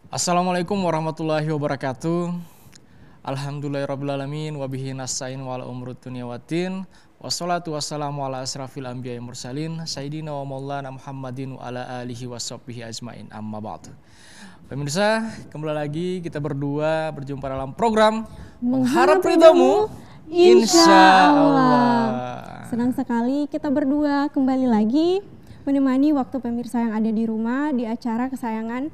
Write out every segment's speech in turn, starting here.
Assalamualaikum warahmatullahi wabarakatuh. Alhamdulillahirrabbilalamin. Wabihi nasta'in wala umrud dunya waddin. Wassalatu wassalamu ala asrafil anbiya'i mursalin. Sayyidina wa maulana Muhammadin wa ala alihi wa sahbihi ajmain. Amma ba'du. Pemirsa, kembali lagi kita berdua berjumpa dalam program Mengharap Ridhamu, Insya Allah. Senang sekali kita berdua kembali lagi menemani waktu pemirsa yang ada di rumah di acara kesayangan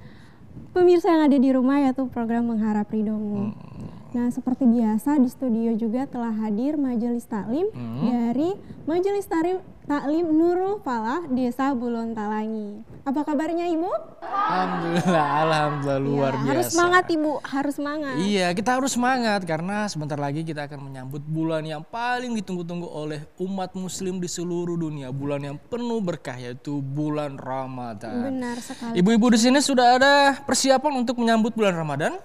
pemirsa yang ada di rumah, yaitu program Mengharap Ridhamu. Nah, seperti biasa di studio juga telah hadir Majelis Taklim dari Majelis Taklim Nurul Falah Desa Bulon Talangi. Apa kabarnya Ibu? Alhamdulillah luar biasa. Harus semangat Ibu, harus semangat. Iya, kita harus semangat karena sebentar lagi kita akan menyambut bulan yang paling ditunggu-tunggu oleh umat muslim di seluruh dunia. Bulan yang penuh berkah, yaitu bulan Ramadan. Benar sekali. Ibu-ibu di sini sudah ada persiapan untuk menyambut bulan Ramadan?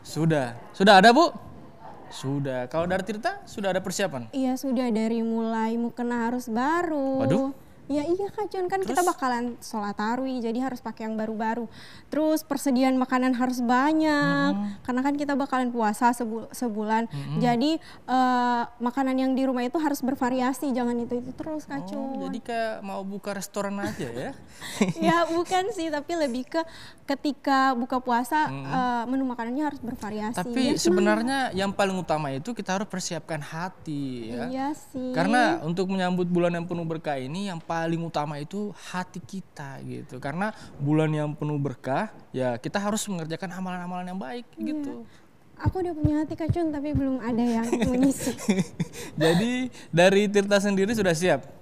Sudah ada Bu? Sudah. Kalau dari Tirta sudah ada persiapan? Iya, sudah dari mulai mukena harus baru. Waduh. Ya iya Kak John, kan kita bakalan sholat tarawih, jadi harus pakai yang baru-baru. Terus persediaan makanan harus banyak, karena kan kita bakalan puasa sebulan. Jadi makanan yang di rumah itu harus bervariasi, jangan itu terus Kak John. Jadi kayak mau buka restoran aja ya? Ya bukan sih, tapi lebih ke ketika buka puasa menu makanannya harus bervariasi. Tapi sebenarnya yang paling utama itu kita harus persiapkan hati ya. Iya sih. Karena untuk menyambut bulan yang penuh berkah ini yang paling utama itu hati kita gitu. Karena bulan yang penuh berkah ya kita harus mengerjakan amalan-amalan yang baik gitu. Aku udah punya hati Kak John, tapi belum ada yang mengisi. Jadi dari Tirta sendiri sudah siap?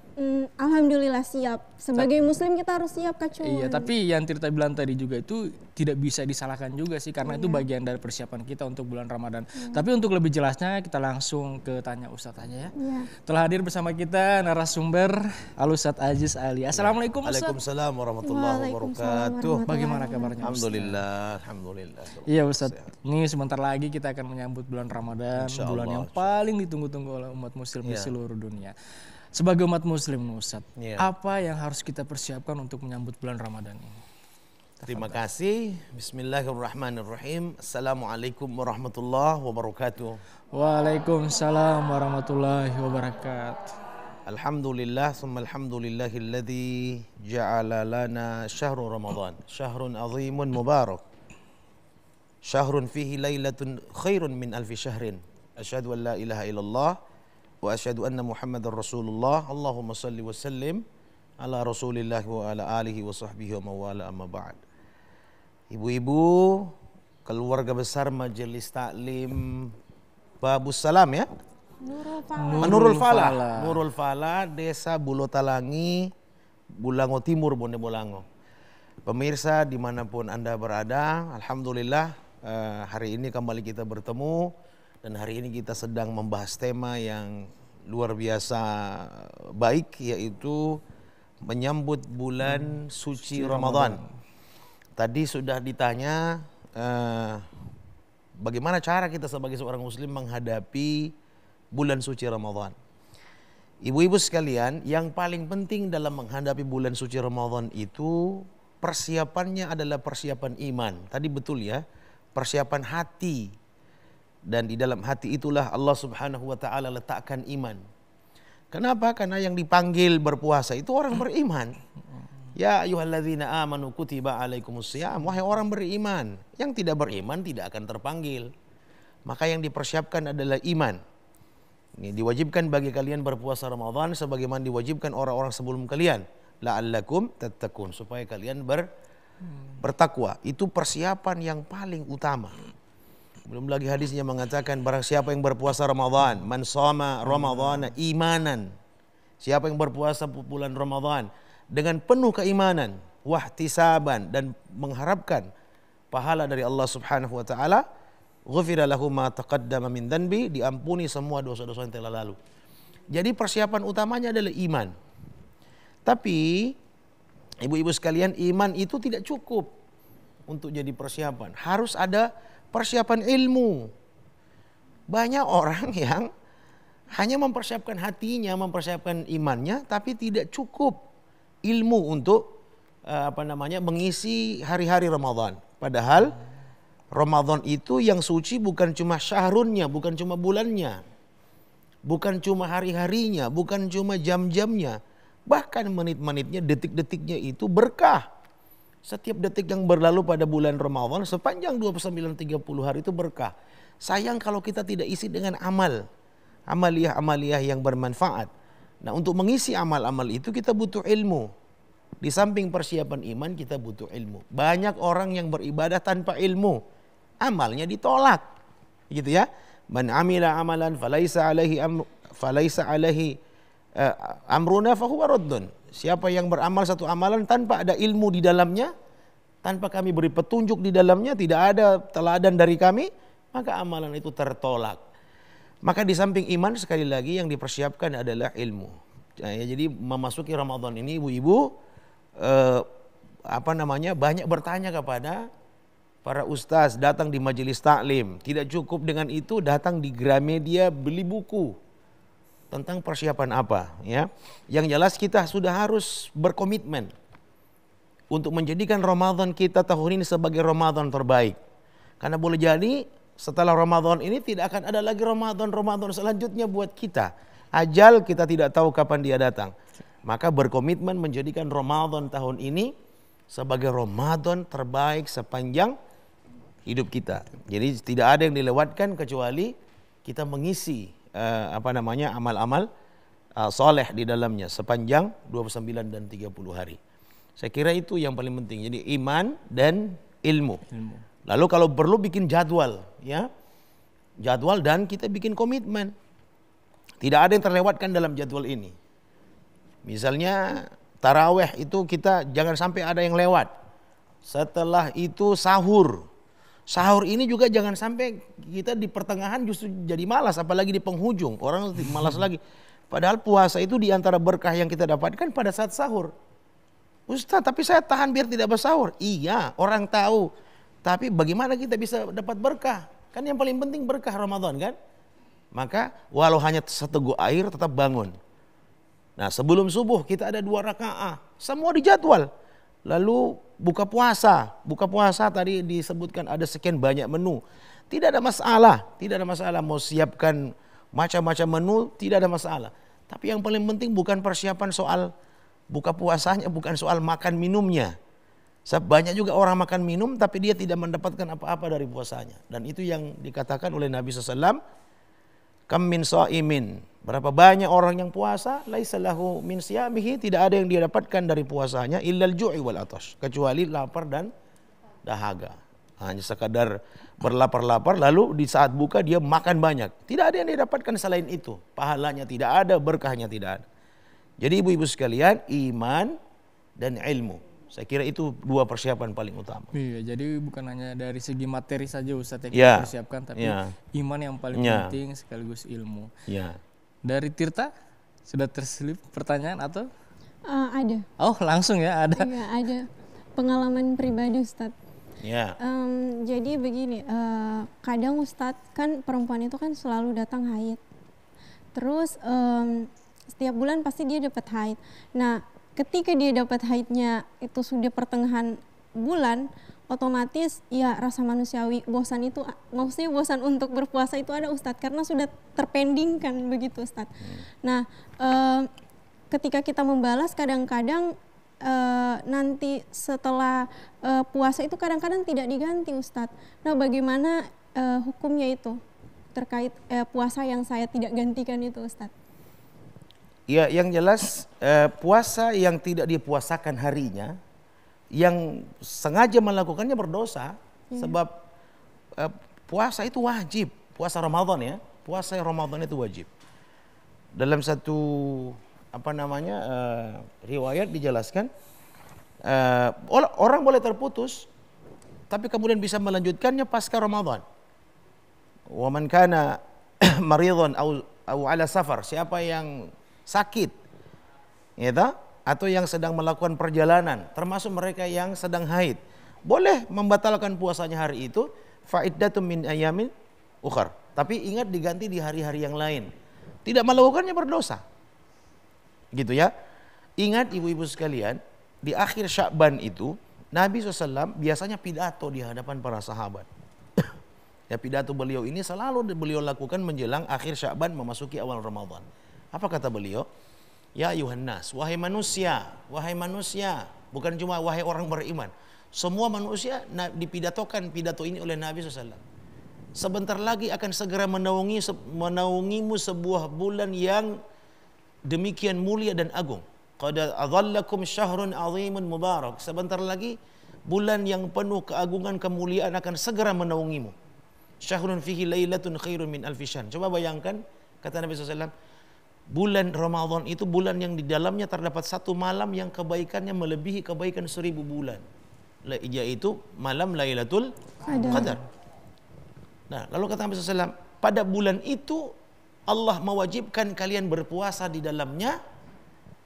Alhamdulillah siap. Sebagai muslim kita harus siap Kak John. Iya, tapi yang Tirta bilang tadi juga itu tidak bisa disalahkan juga sih, karena itu bagian dari persiapan kita untuk bulan Ramadan. Tapi untuk lebih jelasnya kita langsung ke tanya Ustadz aja ya. Telah hadir bersama kita narasumber Al-Ustadz Aziz Ali. Assalamualaikum Ustadz. Waalaikumsalam warahmatullahi wabarakatuh. Bagaimana kabarnya Ustadz? Alhamdulillah. Iya Ustadz, ini sebentar lagi kita akan menyambut bulan Ramadan, bulan yang paling ditunggu-tunggu oleh umat muslim di seluruh dunia. Sebagai umat muslim Ustadz, apa yang harus kita persiapkan untuk menyambut bulan Ramadan ini? Terima kasih. Bismillahirrahmanirrahim. Assalamualaikum warahmatullahi wabarakatuh. Waalaikumsalam warahmatullahi wabarakatuh. Alhamdulillah, summa alhamdulillahilladzi ja'ala lana syahrul Ramadan. Syahrun azimun mubarak. Syahrun fihi lailatun khairun min alfi syahrin. Asyhadu an la ilaha illallah wa asyhadu anna Muhammadar Rasulullah. Allahumma salli wa sallim ala Rasulillah wa ala alihi wa sahbihi wa mawala amma ba'd. Ibu-ibu, keluarga besar Majelis Taklim Babus Salam ya? Nurul Falah, Desa Bulon Talangi, Bulango Timur, Bone Bolango. Pemirsa dimanapun Anda berada, alhamdulillah hari ini kembali kita bertemu. Dan hari ini kita sedang membahas tema yang luar biasa baik, yaitu menyambut bulan suci Ramadan. Tadi sudah ditanya bagaimana cara kita sebagai seorang muslim menghadapi bulan suci Ramadan. Ibu-ibu sekalian, yang paling penting dalam menghadapi bulan suci Ramadan itu persiapannya adalah persiapan iman. Tadi betul ya, persiapan hati. Dan di dalam hati itulah Allah Subhanahu wa ta'ala letakkan iman. Kenapa? Karena yang dipanggil berpuasa itu orang beriman. Ya ayyuhalladzina amanu kutiba alaikumusiyam. Wahai orang beriman. Yang tidak beriman tidak akan terpanggil. Maka yang dipersiapkan adalah iman. Ini diwajibkan bagi kalian berpuasa Ramadan sebagaimana diwajibkan orang-orang sebelum kalian. La'allakum tattaqun. Supaya kalian bertakwa. Itu persiapan yang paling utama. Belum lagi hadisnya mengatakan barang siapa yang berpuasa Ramadan, man shoma Ramadhana imanan. Siapa yang berpuasa bulan Ramadan dengan penuh keimanan, wahtisaban, dan mengharapkan pahala dari Allah Subhanahu wa taala, ghufira lahu ma taqaddama min dhanbi, diampuni semua dosa-dosa yang telah lalu. Jadi persiapan utamanya adalah iman. Tapi ibu-ibu sekalian, iman itu tidak cukup untuk jadi persiapan. Harus ada persiapan ilmu. Banyak orang yang hanya mempersiapkan hatinya, mempersiapkan imannya, tapi tidak cukup ilmu untuk mengisi hari-hari Ramadan. Padahal Ramadan itu yang suci bukan cuma syahrunnya, bukan cuma bulannya, bukan cuma hari-harinya, bukan cuma jam-jamnya, bahkan menit-menitnya, detik-detiknya itu berkah. Setiap detik yang berlalu pada bulan Ramadan sepanjang 29-30 hari itu berkah. Sayang kalau kita tidak isi dengan amaliyah-amaliyah yang bermanfaat. Nah, untuk mengisi amal-amal itu kita butuh ilmu. Di samping persiapan iman kita butuh ilmu. Banyak orang yang beribadah tanpa ilmu, amalnya ditolak. Gitu ya. Man amila amalan falaisa alaihi amruna fahuwa raddun. Siapa yang beramal satu amalan tanpa ada ilmu di dalamnya, tanpa kami beri petunjuk di dalamnya, tidak ada teladan dari kami, maka amalan itu tertolak. Maka di samping iman sekali lagi yang dipersiapkan adalah ilmu. Jadi memasuki Ramadan ini ibu-ibu banyak bertanya kepada para ustaz, datang di majelis taklim. Tidak cukup dengan itu, datang di Gramedia beli buku tentang persiapan apa, ya. Yang jelas kita sudah harus berkomitmen untuk menjadikan Ramadan kita tahun ini sebagai Ramadan terbaik. Karena boleh jadi setelah Ramadan ini tidak akan ada lagi Ramadan selanjutnya buat kita. Ajal kita tidak tahu kapan dia datang. Maka berkomitmen menjadikan Ramadan tahun ini sebagai Ramadan terbaik sepanjang hidup kita. Jadi tidak ada yang dilewatkan kecuali kita mengisi amal-amal soleh di dalamnya sepanjang 29 dan 30 hari. Saya kira itu yang paling penting. Jadi iman dan ilmu. Lalu kalau perlu bikin jadwal, ya. Jadwal dan kita bikin komitmen. Tidak ada yang terlewatkan dalam jadwal ini. Misalnya taraweh itu kita jangan sampai ada yang lewat. Setelah itu sahur. Sahur ini juga jangan sampai kita di pertengahan justru jadi malas, apalagi di penghujung. Orang malas lagi. Padahal puasa itu di antara berkah yang kita dapatkan pada saat sahur. Ustaz, tapi saya tahan biar tidak bersahur. Iya, orang tahu. Tapi bagaimana kita bisa dapat berkah? Kan yang paling penting berkah Ramadan kan? Maka walau hanya seteguk air tetap bangun. Nah, sebelum subuh kita ada 2 rakaat. Semua dijadwal. Lalu buka puasa. Buka puasa tadi disebutkan ada sekian banyak menu. Tidak ada masalah. Tidak ada masalah mau siapkan macam-macam menu, tidak ada masalah. Tapi yang paling penting bukan persiapan soal buka puasanya, bukan soal makan minumnya. Banyak juga orang makan minum tapi dia tidak mendapatkan apa-apa dari puasanya. Dan itu yang dikatakan oleh Nabi SAW. Kam min sha'imin. Berapa banyak orang yang puasa, laisa lahu min siyamihi, tidak ada yang dia dapatkan dari puasanya illal ju'i wal atash, kecuali lapar dan dahaga. Hanya sekadar berlapar-lapar lalu di saat buka dia makan banyak. Tidak ada yang dia dapatkan selain itu. Pahalanya tidak ada, berkahnya tidak ada. Jadi ibu-ibu sekalian, iman dan ilmu. Saya kira itu 2 persiapan paling utama. Iya, jadi bukan hanya dari segi materi saja Ustadz yang Ya, kita persiapkan, tapi ya, iman yang paling ya, penting sekaligus ilmu. Ya. Dari Tirta, sudah terselip pertanyaan atau? Ada. Oh, langsung ya ada. Iya, ada. Pengalaman pribadi Ustadz. Ya. Jadi begini, kadang Ustadz kan perempuan itu kan selalu datang haid. Terus setiap bulan pasti dia dapat haid. Nah, ketika dia dapat haidnya itu sudah pertengahan bulan, otomatis ya rasa manusiawi bosan itu, maksudnya bosan untuk berpuasa itu ada Ustadz, karena sudah terpendingkan begitu Ustadz. Nah, ketika kita membalas kadang-kadang nanti setelah puasa itu kadang-kadang tidak diganti Ustadz. Nah, bagaimana hukumnya itu terkait puasa yang saya tidak gantikan itu Ustadz? Ya, yang jelas puasa yang tidak dipuasakan harinya, yang sengaja melakukannya berdosa. Sebab puasa itu wajib, puasa Ramadan ya, puasa Ramadan itu wajib. Dalam satu riwayat dijelaskan orang boleh terputus, tapi kemudian bisa melanjutkannya pasca Ramadan. Wa man kana maridhan au ala safar, siapa yang sakit, ya, atau yang sedang melakukan perjalanan, termasuk mereka yang sedang haid, boleh membatalkan puasanya hari itu, fa'iddatun min ayamin ukhar. Tapi ingat diganti di hari-hari yang lain. Tidak melakukannya berdosa. Gitu ya. Ingat ibu-ibu sekalian, di akhir Sya'ban itu Nabi SAW biasanya pidato di hadapan para sahabat. Ya, pidato beliau ini selalu beliau lakukan menjelang akhir Sya'ban memasuki awal Ramadan. Apa kata beliau? Ya ayuhan nas, wahai manusia, bukan cuma wahai orang beriman. Semua manusia dipidatokan pidato ini oleh Nabi SAW. Sebentar lagi akan segera menaungimu sebuah bulan yang demikian mulia dan agung. Qad adhallakum syahrun azimun mubarak. Sebentar lagi bulan yang penuh keagungan kemuliaan akan segera menaungimu. Syahrun fihi lailatun khairun min alfi syahr. Coba bayangkan, kata Nabi SAW, bulan Ramadan itu bulan yang di dalamnya terdapat satu malam yang kebaikannya melebihi kebaikan 1000 bulan. Yaitu malam Lailatul Qadar. Nah, lalu kata Nabi SAW, pada bulan itu Allah mewajibkan kalian berpuasa di dalamnya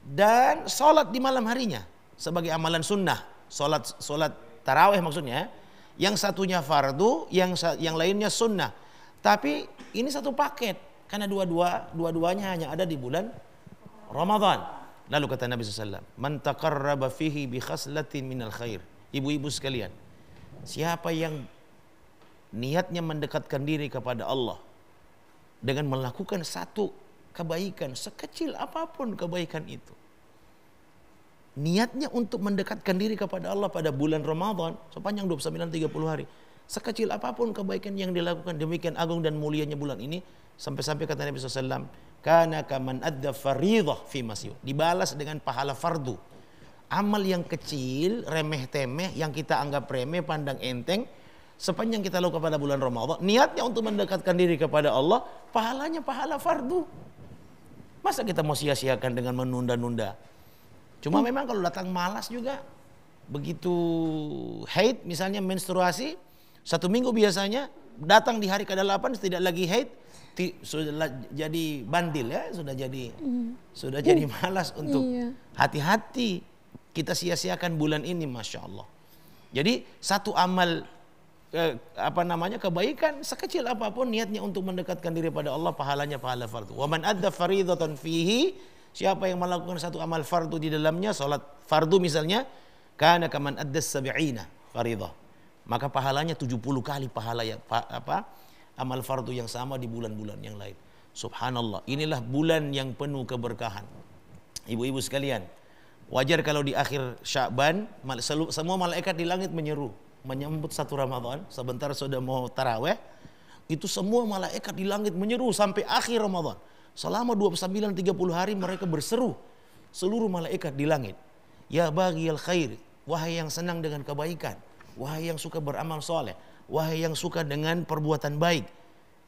dan sholat di malam harinya sebagai amalan sunnah. Sholat tarawih maksudnya. Yang satunya fardu, yang lainnya sunnah. Tapi ini satu paket karena dua-duanya hanya ada di bulan Ramadan. Lalu kata Nabi SAW, man taqarraba fihi bi khaslatin minal khair. Ibu-ibu sekalian, siapa yang niatnya mendekatkan diri kepada Allah dengan melakukan satu kebaikan, sekecil apapun kebaikan itu, niatnya untuk mendekatkan diri kepada Allah pada bulan Ramadan sepanjang 29-30 hari, sekecil apapun kebaikan yang dilakukan, demikian agung dan mulianya bulan ini, sampai-sampai kata Nabi SAW, kana kaman adda faridah fi masyu, dibalas dengan pahala fardu. Amal yang kecil, remeh-temeh, yang kita anggap remeh, pandang enteng, sepanjang kita lakukan pada bulan Ramadan, niatnya untuk mendekatkan diri kepada Allah, pahalanya pahala fardu. Masa kita mau sia-siakan dengan menunda-nunda? Cuma memang kalau datang malas juga, begitu haid, misalnya menstruasi, 1 minggu biasanya, datang di hari ke-8 tidak lagi haid, sudah jadi bandil ya, sudah jadi malas untuk hati-hati. Kita sia-siakan bulan ini, Masya Allah. Jadi satu amal kebaikan sekecil apapun, niatnya untuk mendekatkan diri pada Allah, pahalanya pahala fardu. Wa man adda faridatan fihi, siapa yang melakukan satu amal fardu di dalamnya, salat fardu misalnya, kana kaman adda sab'ina faridah, maka pahalanya 70 kali pahala amal fardu yang sama di bulan-bulan yang lain. Subhanallah, inilah bulan yang penuh keberkahan. Ibu-ibu sekalian, wajar kalau di akhir Sya'ban semua malaikat di langit menyeru menyambut satu Ramadan, sebentar sudah mau taraweh, itu semua malaikat di langit menyeru sampai akhir Ramadan. Selama 29-30 hari mereka berseru, seluruh malaikat di langit. Ya baghiyal khair, wahai yang senang dengan kebaikan, wahai yang suka beramal soleh, wahai yang suka dengan perbuatan baik,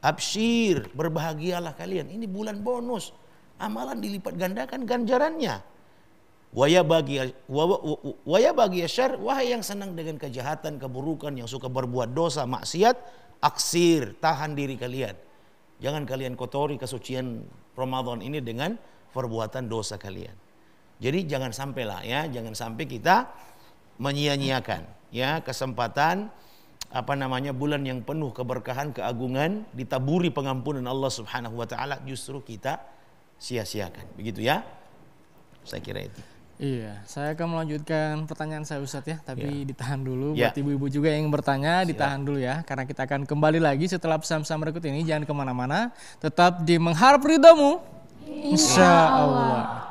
absyir, berbahagialah kalian. Ini bulan bonus, amalan dilipat gandakan ganjarannya. Waya bagi syar, wahai yang senang dengan kejahatan, keburukan, yang suka berbuat dosa, maksiat, aksir, tahan diri kalian. Jangan kalian kotori kesucian Ramadan ini dengan perbuatan dosa kalian. Jadi jangan sampai kita menyia-nyiakan ya kesempatan bulan yang penuh keberkahan, keagungan, ditaburi pengampunan Allah Subhanahu wa taala, justru kita sia-siakan. Begitu ya? Saya kira itu. Iya, saya akan melanjutkan pertanyaan saya Ustadz ya, tapi ditahan dulu buat ibu-ibu juga yang bertanya, ditahan dulu ya, karena kita akan kembali lagi setelah pesan-pesan berikut ini. Jangan kemana-mana, tetap di Mengharap Ridhamu, Insya Allah.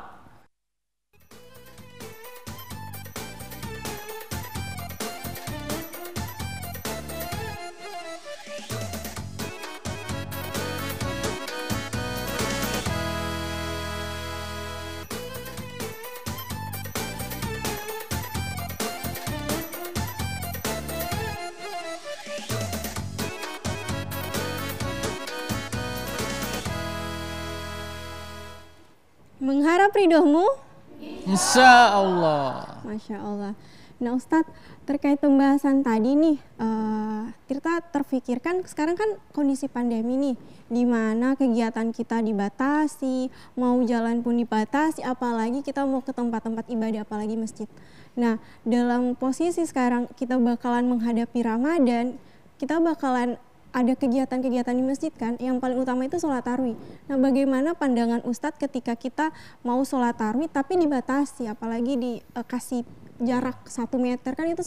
Mengharap ridhomu, Insya Allah. Masya Allah. Nah Ustadz, terkait pembahasan tadi nih, Tirta terfikirkan sekarang kan kondisi pandemi nih, di mana kegiatan kita dibatasi, mau jalan pun dibatasi, apalagi kita mau ke tempat-tempat ibadah, apalagi masjid. Nah dalam posisi sekarang kita bakalan menghadapi Ramadan, kita bakalan ada kegiatan-kegiatan di masjid kan, yang paling utama itu sholat tarawih. Nah bagaimana pandangan Ustadz ketika kita mau sholat tarawih tapi dibatasi, apalagi dikasih jarak 1 meter kan itu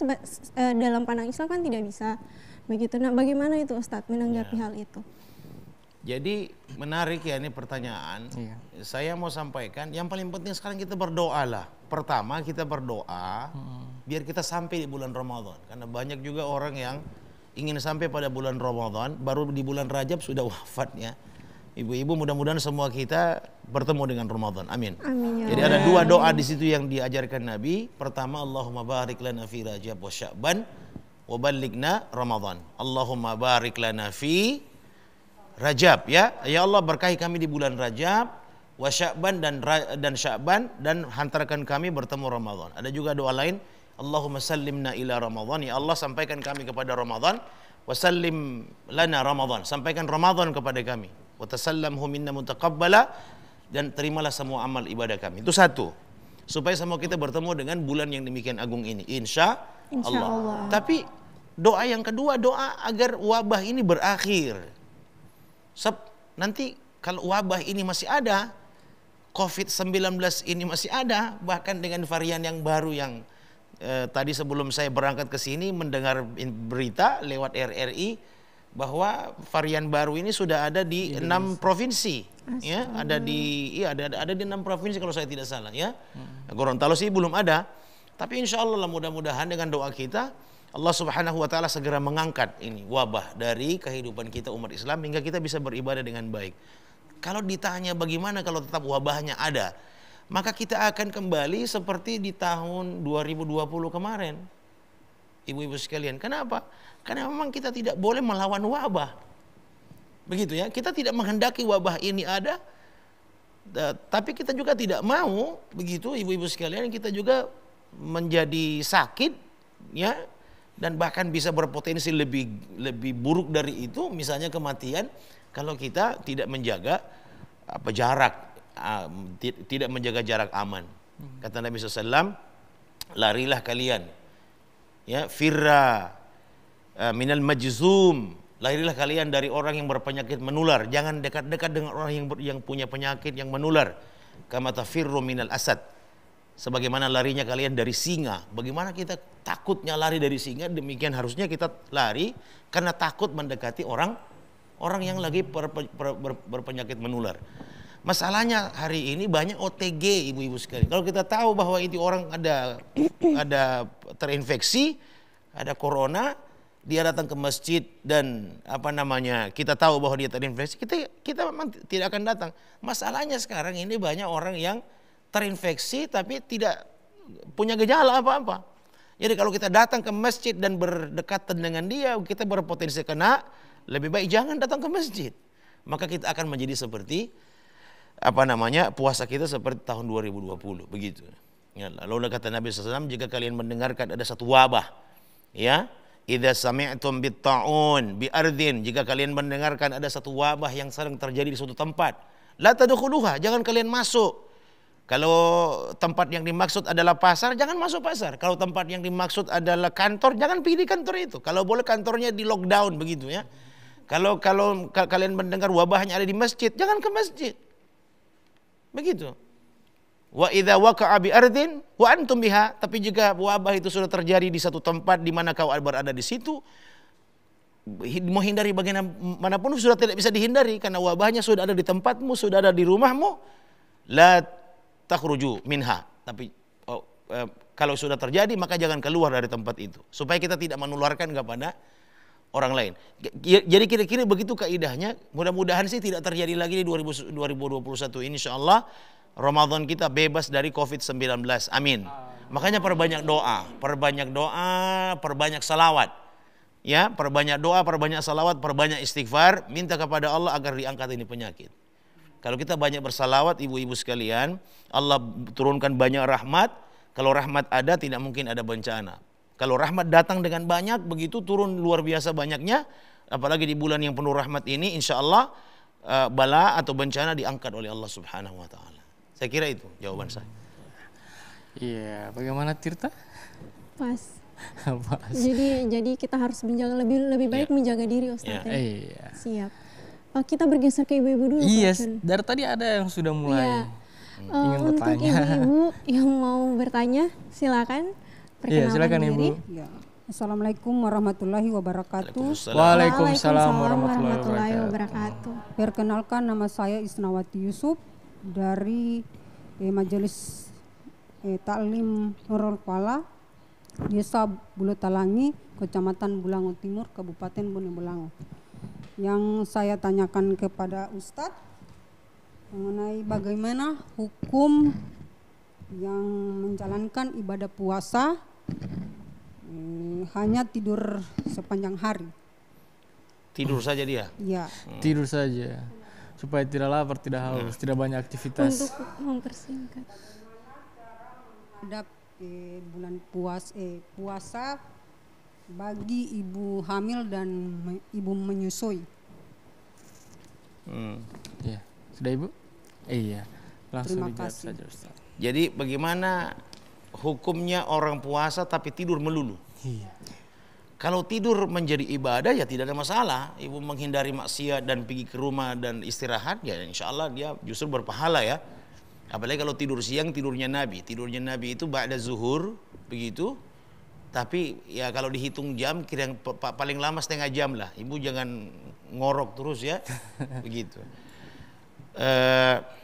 dalam pandang Islam kan tidak bisa begitu. Nah, bagaimana itu Ustadz menanggapi hal itu? Jadi menarik ya ini pertanyaan. Saya mau sampaikan yang paling penting sekarang kita berdoa lah. Pertama kita berdoa biar kita sampai di bulan Ramadan. Karena banyak juga orang yang ingin sampai pada bulan Ramadan, baru di bulan Rajab sudah wafatnya. Ibu-ibu mudah-mudahan semua kita bertemu dengan Ramadan. Amin. Amin ya Jadi ada 2 doa di situ yang diajarkan Nabi. Pertama, Allahumma barik lana fi Rajab wa Sya'ban wa ballighna Ramadan. Allahumma barik lana fi Rajab ya. Ya Allah berkahi kami di bulan Rajab wa Sya'ban dan Sya'ban dan hantarkan kami bertemu Ramadan. Ada juga doa lain, Allahumma sallimna ila Ramadan. Ya Allah sampaikan kami kepada Ramadan. Wa sallim lana Ramadan. Sampaikan Ramadan kepada kami. Wa tasallamhu minna mutaqabbala, dan terimalah semua amal ibadah kami. Itu satu. Supaya semua kita bertemu dengan bulan yang demikian agung ini. Insya Allah. Tapi doa yang kedua, doa agar wabah ini berakhir. Nanti kalau wabah ini masih ada, COVID-19 ini masih ada, bahkan dengan varian yang baru yang tadi sebelum saya berangkat ke sini mendengar berita lewat RRI bahwa varian baru ini sudah ada di 6 provinsi. Ya, ada di ada di 6 provinsi kalau saya tidak salah ya. Gorontalo sih belum ada. Tapi insya Allah mudah-mudahan dengan doa kita Allah Subhanahu wa taala segera mengangkat ini wabah dari kehidupan kita umat Islam hingga kita bisa beribadah dengan baik. Kalau ditanya bagaimana kalau tetap wabahnya ada, maka kita akan kembali seperti di tahun 2020 kemarin. Ibu-ibu sekalian, kenapa? Karena memang kita tidak boleh melawan wabah. Begitu ya, kita tidak menghendaki wabah ini ada, tapi kita juga tidak mau, begitu ibu-ibu sekalian, kita juga menjadi sakit ya, dan bahkan bisa berpotensi lebih buruk dari itu, misalnya kematian kalau kita tidak menjaga jarak, tidak menjaga jarak aman. Kata Nabi SAW, larilah kalian ya, firra minal majzum, larilah kalian dari orang yang berpenyakit menular, jangan dekat-dekat dengan orang yang punya penyakit yang menular. Kama tafirru minal asad, sebagaimana larinya kalian dari singa. Bagaimana kita takutnya lari dari singa, demikian harusnya kita lari karena takut mendekati orang yang lagi berpenyakit menular. Masalahnya hari ini banyak OTG ibu-ibu sekalian. Kalau kita tahu bahwa itu orang ada terinfeksi, ada corona, dia datang ke masjid dan kita tahu bahwa dia terinfeksi, kita memang tidak akan datang. Masalahnya sekarang ini banyak orang yang terinfeksi tapi tidak punya gejala apa-apa. Jadi kalau kita datang ke masjid dan berdekatan dengan dia, kita berpotensi kena, lebih baik jangan datang ke masjid. Maka kita akan menjadi seperti puasa kita seperti tahun 2020 begitu. Ya, lalu kata Nabi SAW, jika kalian mendengarkan ada satu wabah, ya, idza sami'tum bit-ta'un bi ardin, jika kalian mendengarkan ada satu wabah yang sedang terjadi di suatu tempat, la tadkhuluha, jangan kalian masuk. Kalau tempat yang dimaksud adalah pasar, jangan masuk pasar. Kalau tempat yang dimaksud adalah kantor, jangan pergi di kantor itu. Kalau boleh kantornya di lockdown begitu ya. Kalau kalian mendengar wabahnya ada di masjid, jangan ke masjid. Begitu. Wa idza waqa'a bi ardin wa antum biha, tapi jika wabah itu sudah terjadi di satu tempat di mana kau berada di situ, mau hindari bagaimanapun sudah tidak bisa dihindari karena wabahnya sudah ada di tempatmu, sudah ada di rumahmu, la takhruju minha. Tapi kalau sudah terjadi maka jangan keluar dari tempat itu supaya kita tidak menularkan kepada orang lain. Jadi kira-kira begitu kaidahnya. Mudah-mudahan sih tidak terjadi lagi di 2021 ini, insyaallah Ramadan kita bebas dari COVID-19. Amin. Makanya perbanyak doa, perbanyak salawat. Ya, perbanyak doa, perbanyak salawat, perbanyak istighfar, minta kepada Allah agar diangkat ini penyakit. Kalau kita banyak bersalawat ibu-ibu sekalian, Allah turunkan banyak rahmat. Kalau rahmat ada, tidak mungkin ada bencana. Kalau rahmat datang dengan banyak, begitu turun luar biasa banyaknya, apalagi di bulan yang penuh rahmat ini, insya Allah bala atau bencana diangkat oleh Allah Subhanahu wa taala. Saya kira itu jawaban saya. Iya, bagaimana Tirta? Pas. Jadi kita harus menjaga lebih baik menjaga diri Ustaz. Iya. Siap. Kita bergeser ke ibu-ibu dulu. Iya, dari tadi ada yang sudah mulai ingin bertanya. Untuk ibu-ibu yang mau bertanya, silakan Iya, silakan Ibu. Ya. Assalamualaikum warahmatullahi wabarakatuh. Waalaikumsalam warahmatullahi wabarakatuh. Perkenalkan, nama saya Isnawati Yusuf dari Majelis Taklim Nurul Fala, Desa Bulutalangi, Kecamatan Bulango Timur, Kabupaten Bone Bolango. Yang saya tanyakan kepada Ustadz mengenai bagaimana hukum yang menjalankan ibadah puasa hanya tidur sepanjang hari. Tidur saja dia. Ya. Tidur saja supaya tidak lapar, tidak haus, tidak banyak aktivitas. Untuk mempersingkat. Ada bulan puasa bagi ibu hamil dan ibu menyusui. Ya, sudah Ibu? Iya. Langsung Terima dijawab kasih. saja Ustaz. Jadi bagaimana hukumnya orang puasa tapi tidur melulu? Iya. Kalau tidur menjadi ibadah ya tidak ada masalah. Ibu menghindari maksiat dan pergi ke rumah dan istirahat, ya insya Allah dia justru berpahala ya. Apalagi kalau tidur siang, tidurnya Nabi. Tidurnya Nabi itu ba'da zuhur, begitu. Tapi ya kalau dihitung jam kira paling lama setengah jam lah. Ibu jangan ngorok terus ya. Begitu.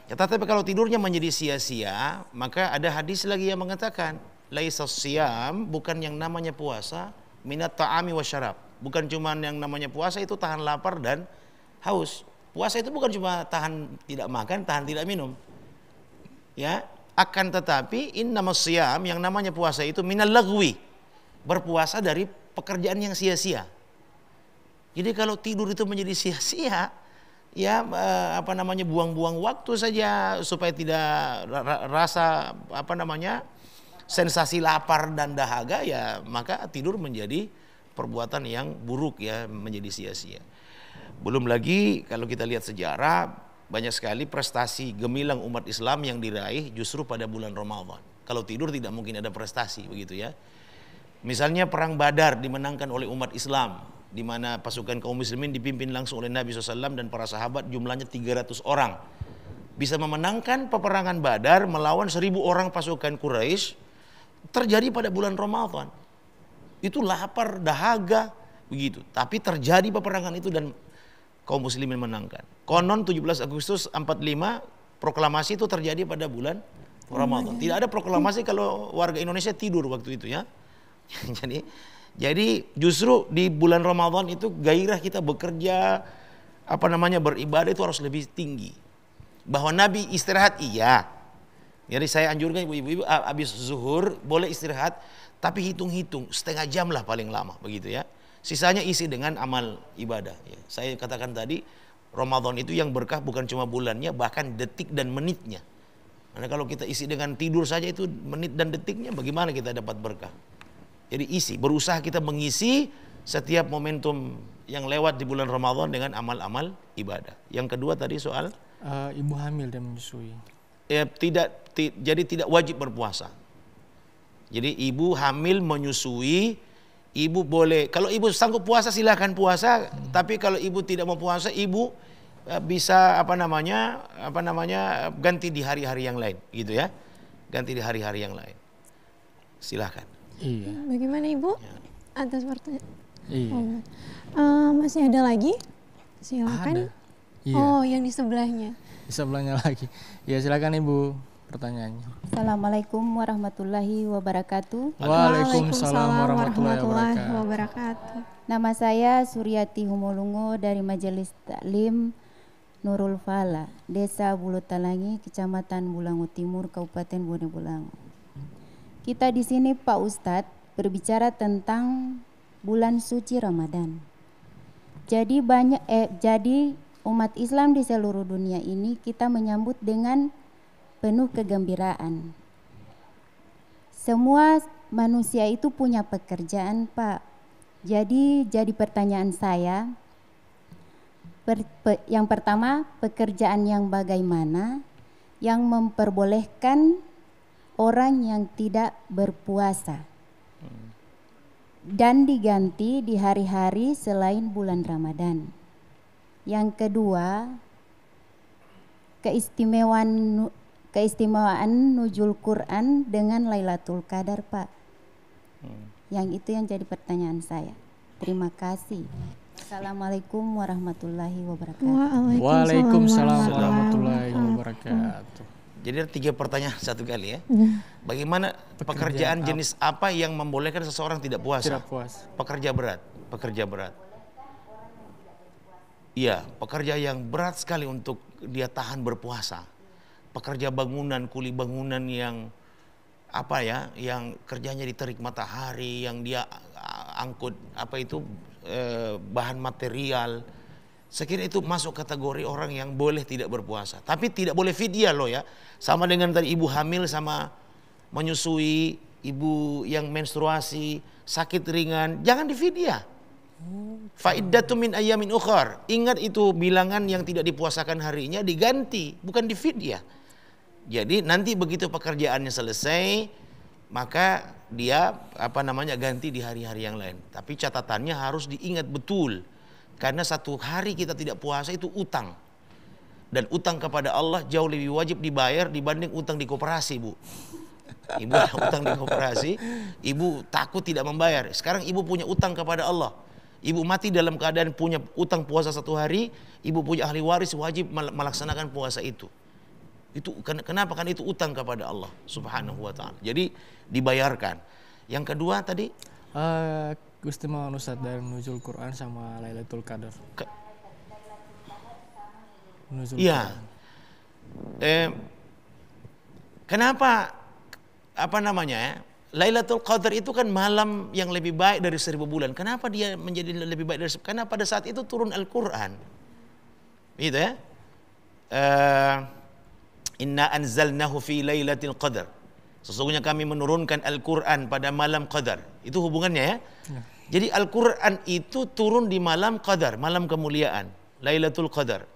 Tetapi kalau tidurnya menjadi sia-sia, maka ada hadis lagi yang mengatakan laisa siyam, bukan yang namanya puasa, minat ta'ami wa syarab. Bukan cuma yang namanya puasa itu tahan lapar dan haus. Puasa itu bukan cuma tahan tidak makan, tahan tidak minum. Ya, akan tetapi innamas siyam, yang namanya puasa itu minal lagwi, berpuasa dari pekerjaan yang sia-sia. Jadi kalau tidur itu menjadi sia-sia, ya buang-buang waktu saja supaya tidak rasa sensasi lapar dan dahaga, ya maka tidur menjadi perbuatan yang buruk ya, menjadi sia-sia. Belum lagi kalau kita lihat sejarah, banyak sekali prestasi gemilang umat Islam yang diraih justru pada bulan Ramadan. Kalau tidur tidak mungkin ada prestasi, begitu ya. Misalnya perang Badar dimenangkan oleh umat Islam, di mana pasukan kaum muslimin dipimpin langsung oleh Nabi SAW dan para sahabat, jumlahnya 300 orang. Bisa memenangkan peperangan Badar melawan 1.000 orang pasukan Quraisy terjadi pada bulan Ramadan. Itu lapar, dahaga, begitu. Tapi terjadi peperangan itu dan kaum muslimin menangkan. Konon 17 Agustus 45 proklamasi itu terjadi pada bulan Ramadan. Tidak ada proklamasi kalau warga Indonesia tidur waktu itu ya. Jadi justru di bulan Ramadan itu gairah kita bekerja, beribadah itu harus lebih tinggi. Bahwa Nabi istirahat iya. Jadi saya anjurkan ibu-ibu habis zuhur boleh istirahat, tapi hitung-hitung setengah jam lah paling lama, begitu ya. Sisanya isi dengan amal ibadah. Ya. Saya katakan tadi Ramadan itu yang berkah bukan cuma bulannya, bahkan detik dan menitnya. Karena kalau kita isi dengan tidur saja itu menit dan detiknya, bagaimana kita dapat berkah? Jadi berusaha kita mengisi setiap momentum yang lewat di bulan Ramadan dengan amal-amal ibadah. Yang kedua tadi soal ibu hamil dan menyusui. Jadi tidak wajib berpuasa. Jadi ibu hamil menyusui, ibu boleh, kalau ibu sanggup puasa silahkan puasa, tapi kalau ibu tidak mau puasa, ibu bisa ganti di hari-hari yang lain, gitu ya. Ganti di hari-hari yang lain. Silahkan. Iya. Bagaimana Ibu? Ya. Atas pertanyaan. Iya. Masih ada lagi? Silakan. Ada. Iya. Oh, yang di sebelahnya. Di sebelahnya lagi. Ya silakan Ibu pertanyaannya. Assalamualaikum warahmatullahi wabarakatuh. Waalaikumsalam warahmatullahi wabarakatuh. Nama saya Suryati Humulungo dari Majelis Taklim Nurul Fala, Desa Bulutalangi, Kecamatan Bulango Timur, Kabupaten Bone Bolango. Kita di sini Pak Ustadz berbicara tentang bulan suci Ramadan. Jadi umat Islam di seluruh dunia ini kita menyambut dengan penuh kegembiraan. Semua manusia itu punya pekerjaan, Pak. Jadi pertanyaan saya, yang pertama, pekerjaan yang bagaimana yang memperbolehkan orang yang tidak berpuasa dan diganti di hari-hari selain bulan Ramadan. Yang kedua, keistimewaan nuzul Quran dengan Lailatul Qadar, Pak. Yang itu yang jadi pertanyaan saya. Terima kasih. Assalamualaikum warahmatullahi wabarakatuh. Waalaikumsalam warahmatullahi wabarakatuh. Jadi ada 3 pertanyaan satu kali ya. Bagaimana pekerjaan jenis apa yang membolehkan seseorang tidak puasa? Tidak puas. Pekerja berat, pekerja berat. Iya, pekerja yang berat sekali untuk dia tahan berpuasa. Pekerja bangunan, kuli bangunan yang apa ya, yang kerjanya diterik matahari, yang dia angkut bahan material. Saya kira itu masuk kategori orang yang boleh tidak berpuasa. Tapi tidak boleh fidyah loh ya. Sama dengan tadi ibu hamil sama menyusui, ibu yang menstruasi, sakit ringan, jangan difidyah. Fa'iddatu min ayyamin ukhar. Ingat itu bilangan yang tidak dipuasakan harinya diganti, bukan difidyah. Jadi nanti begitu pekerjaannya selesai, maka dia ganti di hari-hari yang lain. Tapi catatannya harus diingat betul. Karena 1 hari kita tidak puasa itu utang. Dan utang kepada Allah jauh lebih wajib dibayar dibanding utang di koperasi, Bu. Ibu ada utang di koperasi, ibu takut tidak membayar. Sekarang ibu punya utang kepada Allah. Ibu mati dalam keadaan punya utang puasa 1 hari, ibu punya ahli waris wajib melaksanakan puasa itu. Itu kenapa? Kan itu utang kepada Allah Subhanahu wa taala. Jadi dibayarkan. Yang kedua tadi Keistimewaan Ustadz dari nuzul Quran sama Lailatul Qadar. Iya. Kenapa Lailatul Qadar itu kan malam yang lebih baik dari 1000 bulan. Kenapa dia menjadi lebih baik dari 1000? Karena pada saat itu turun Al-Quran. Gitu ya. Inna anzalnahu fi lailatul qadar. Sesungguhnya kami menurunkan Al-Quran pada malam Qadar. Itu hubungannya ya. Jadi Al-Quran itu turun di malam Qadar, malam kemuliaan, Lailatul Qadar.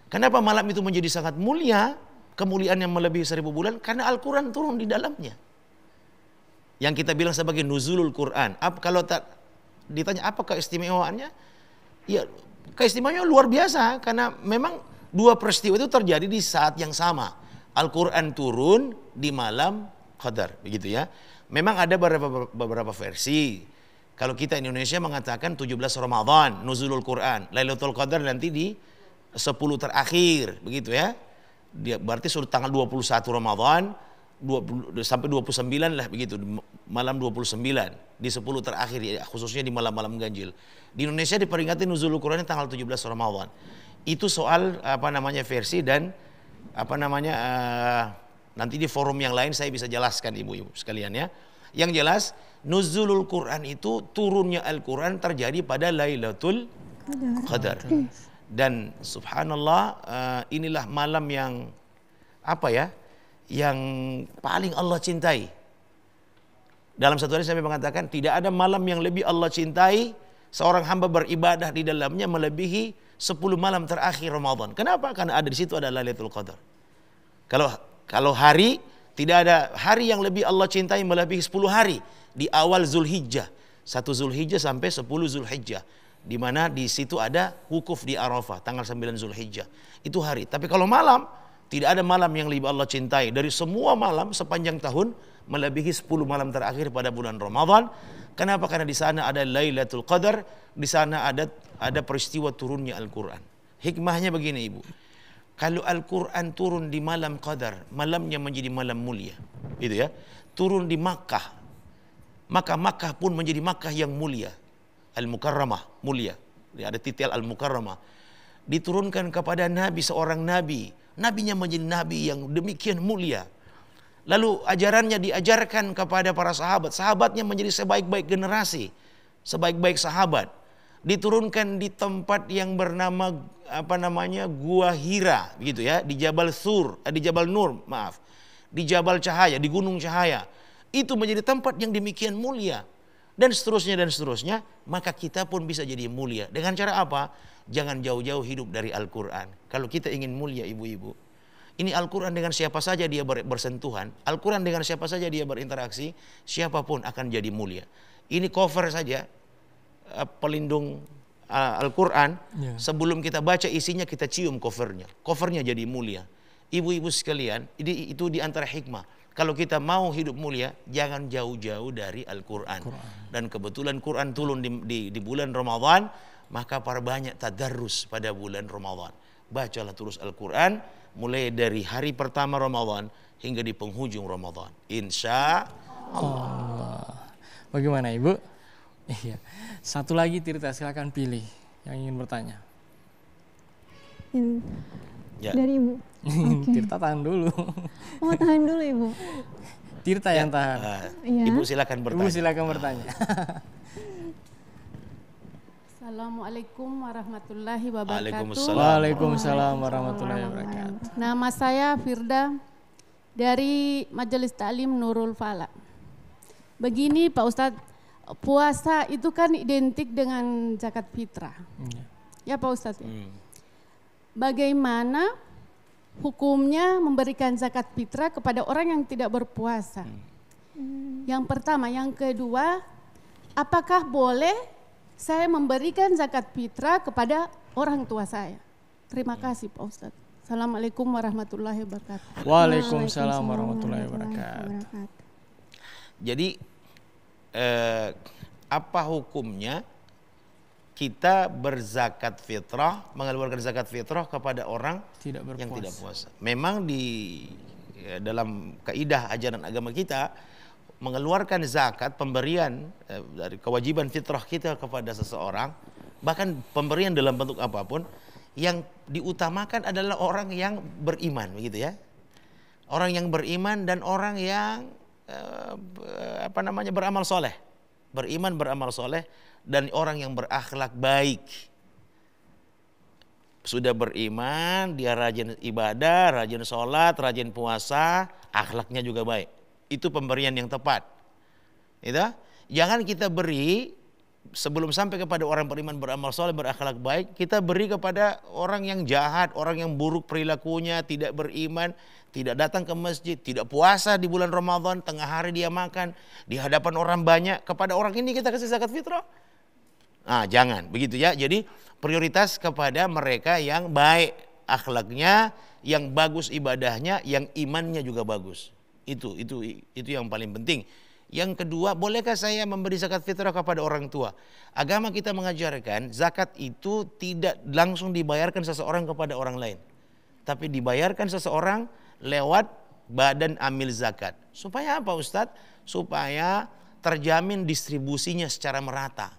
Kenapa malam itu menjadi sangat mulia, kemuliaan yang melebihi 1000 bulan? Karena Al-Quran turun di dalamnya. Yang kita bilang sebagai nuzulul Quran. Kalau ditanya apa keistimewaannya? Ya, keistimewaannya luar biasa karena memang 2 peristiwa itu terjadi di saat yang sama. Al-Quran turun di malam Qadar, begitu ya. Memang ada beberapa versi. Kalau kita Indonesia mengatakan 17 Ramadan, nuzulul Quran. Lailatul Qadar nanti di 10 terakhir, begitu ya. Dia berarti sudah tanggal 21 Ramadan, 20, sampai 29 lah begitu, malam 29 di 10 terakhir ya, khususnya di malam-malam ganjil. Di Indonesia diperingati nuzulul Quran tanggal 17 Ramadan. Itu soal versi dan nanti di forum yang lain saya bisa jelaskan ibu-ibu sekalian ya. Yang jelas nuzulul Quran itu turunnya Al-Quran terjadi pada Lailatul Qadar. Dan subhanallah inilah malam yang yang paling Allah cintai. Dalam satu hari saya mengatakan tidak ada malam yang lebih Allah cintai seorang hamba beribadah di dalamnya melebihi 10 malam terakhir Ramadan. Kenapa? Karena ada di situ ada Lailatul Qadar. Kalau hari, tidak ada hari yang lebih Allah cintai melebihi 10 hari di awal Zulhijjah. 1 Zulhijjah sampai 10 Zulhijjah. Di mana di situ ada wukuf di Arafah tanggal 9 Zulhijjah. Itu hari. Tapi kalau malam, tidak ada malam yang lebih Allah cintai dari semua malam sepanjang tahun melebihi 10 malam terakhir pada bulan Ramadan. Kenapa? Karena di sana ada Lailatul Qadar, di sana ada peristiwa turunnya Al-Quran. Hikmahnya begini ibu. Kalau Al-Quran turun di malam Qadar, malamnya menjadi malam mulia. Gitu ya. Turun di Makkah. Maka Makkah pun menjadi Makkah yang mulia. Al-Mukarramah, mulia. Ada titel Al-Mukarramah. Diturunkan kepada Nabi, seorang Nabi. Nabinya menjadi Nabi yang demikian mulia. Lalu ajarannya diajarkan kepada para sahabat. Sahabatnya menjadi sebaik-baik generasi. Sebaik-baik sahabat. Diturunkan di tempat yang bernama Gua Hira, begitu ya, di Jabal Nur, di Jabal Cahaya, di Gunung Cahaya. Itu menjadi tempat yang demikian mulia dan seterusnya. Maka kita pun bisa jadi mulia. Dengan cara apa? Jangan jauh-jauh hidup dari Al-Quran. Kalau kita ingin mulia ibu-ibu, ini Al-Quran dengan siapa saja dia bersentuhan, Al-Quran dengan siapa saja dia berinteraksi, siapapun akan jadi mulia. Ini cover saja, pelindung Al-Quran. Sebelum kita baca isinya kita cium covernya jadi mulia. Ibu-ibu sekalian, itu di antara hikmah. kalau kita mau hidup mulia, jangan jauh-jauh dari Al-Quran. Dan kebetulan Quran turun di bulan Ramadan, maka perbanyak tadarrus pada bulan Ramadan. Bacalah terus Al-Quran, mulai dari hari pertama Ramadan hingga di penghujung Ramadan. Insya Allah. Bagaimana Ibu? Iya. Satu lagi Tirta, silakan pilih yang ingin bertanya. Ya. Dari Ibu. Tirta tahan dulu. Oh, tahan dulu Ibu. Tirta yang tahan. Iya. Ibu silakan bertanya. Ibu silakan bertanya. Assalamualaikum warahmatullahi wabarakatuh. Waalaikumsalam warahmatullahi wabarakatuh. Nama saya Firda dari Majelis Ta'lim Nurul Fala. Begini Pak Ustadz, puasa itu kan identik dengan zakat fitrah. Ya Pak Ustadz. Bagaimana hukumnya memberikan zakat fitrah kepada orang yang tidak berpuasa? Yang pertama, yang kedua, apakah boleh saya memberikan zakat fitrah kepada orang tua saya? Terima kasih Pak Ustadz. Assalamualaikum warahmatullahi wabarakatuh. Waalaikumsalam warahmatullahi wabarakatuh. Jadi apa hukumnya kita berzakat fitrah, mengeluarkan zakat fitrah kepada orang yang tidak puasa? Memang dalam kaidah ajaran agama kita, mengeluarkan zakat, pemberian dari kewajiban fitrah kita kepada seseorang, bahkan pemberian dalam bentuk apapun, yang diutamakan adalah orang yang beriman, begitu ya. Orang yang beriman dan orang yang beramal soleh, beriman beramal soleh, dan orang yang berakhlak baik. Sudah beriman, dia rajin ibadah, rajin sholat, rajin puasa, akhlaknya juga baik. Itu pemberian yang tepat. Itu? Jangan kita beri sebelum sampai kepada orang beriman, beramal soleh, berakhlak baik, kita beri kepada orang yang jahat, orang yang buruk perilakunya, tidak beriman, tidak datang ke masjid, tidak puasa di bulan Ramadan, tengah hari dia makan di hadapan orang banyak. Kepada orang ini kita kasih zakat fitrah? Jangan, begitu ya. Jadi prioritas kepada mereka yang baik akhlaknya, yang bagus ibadahnya, yang imannya juga bagus. Itu yang paling penting. Yang kedua, bolehkah saya memberi zakat fitrah kepada orang tua? Agama kita mengajarkan zakat itu tidak langsung dibayarkan seseorang kepada orang lain, tapi dibayarkan seseorang lewat badan amil zakat. Supaya apa Ustadz? Supaya terjamin distribusinya secara merata.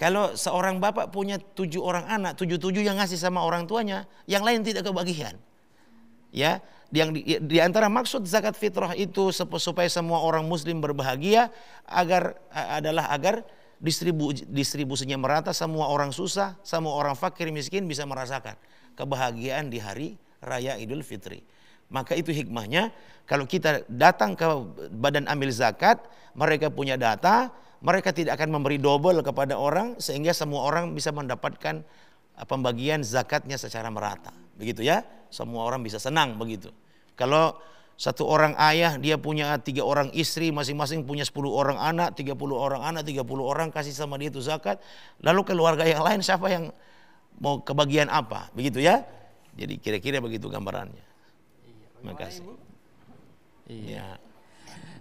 Kalau seorang bapak punya 7 orang anak, 7 yang ngasih sama orang tuanya, yang lain tidak kebagian. Ya, yang di antara maksud zakat fitrah itu supaya semua orang muslim berbahagia, agar distribusinya merata, semua orang susah, semua orang fakir miskin bisa merasakan kebahagiaan di hari raya Idul Fitri. Maka itu hikmahnya, kalau kita datang ke badan amil zakat, mereka punya data, mereka tidak akan memberi double kepada orang, sehingga semua orang bisa mendapatkan pembagian zakatnya secara merata. Begitu ya, semua orang bisa senang begitu. Kalau satu orang ayah, dia punya 3 orang istri, masing-masing punya 10 orang anak, 30 orang anak, 30 orang kasih sama dia itu zakat. Lalu keluarga yang lain siapa yang mau kebagian apa? Begitu ya. Jadi kira-kira begitu gambarannya. Terima kasih. Iya.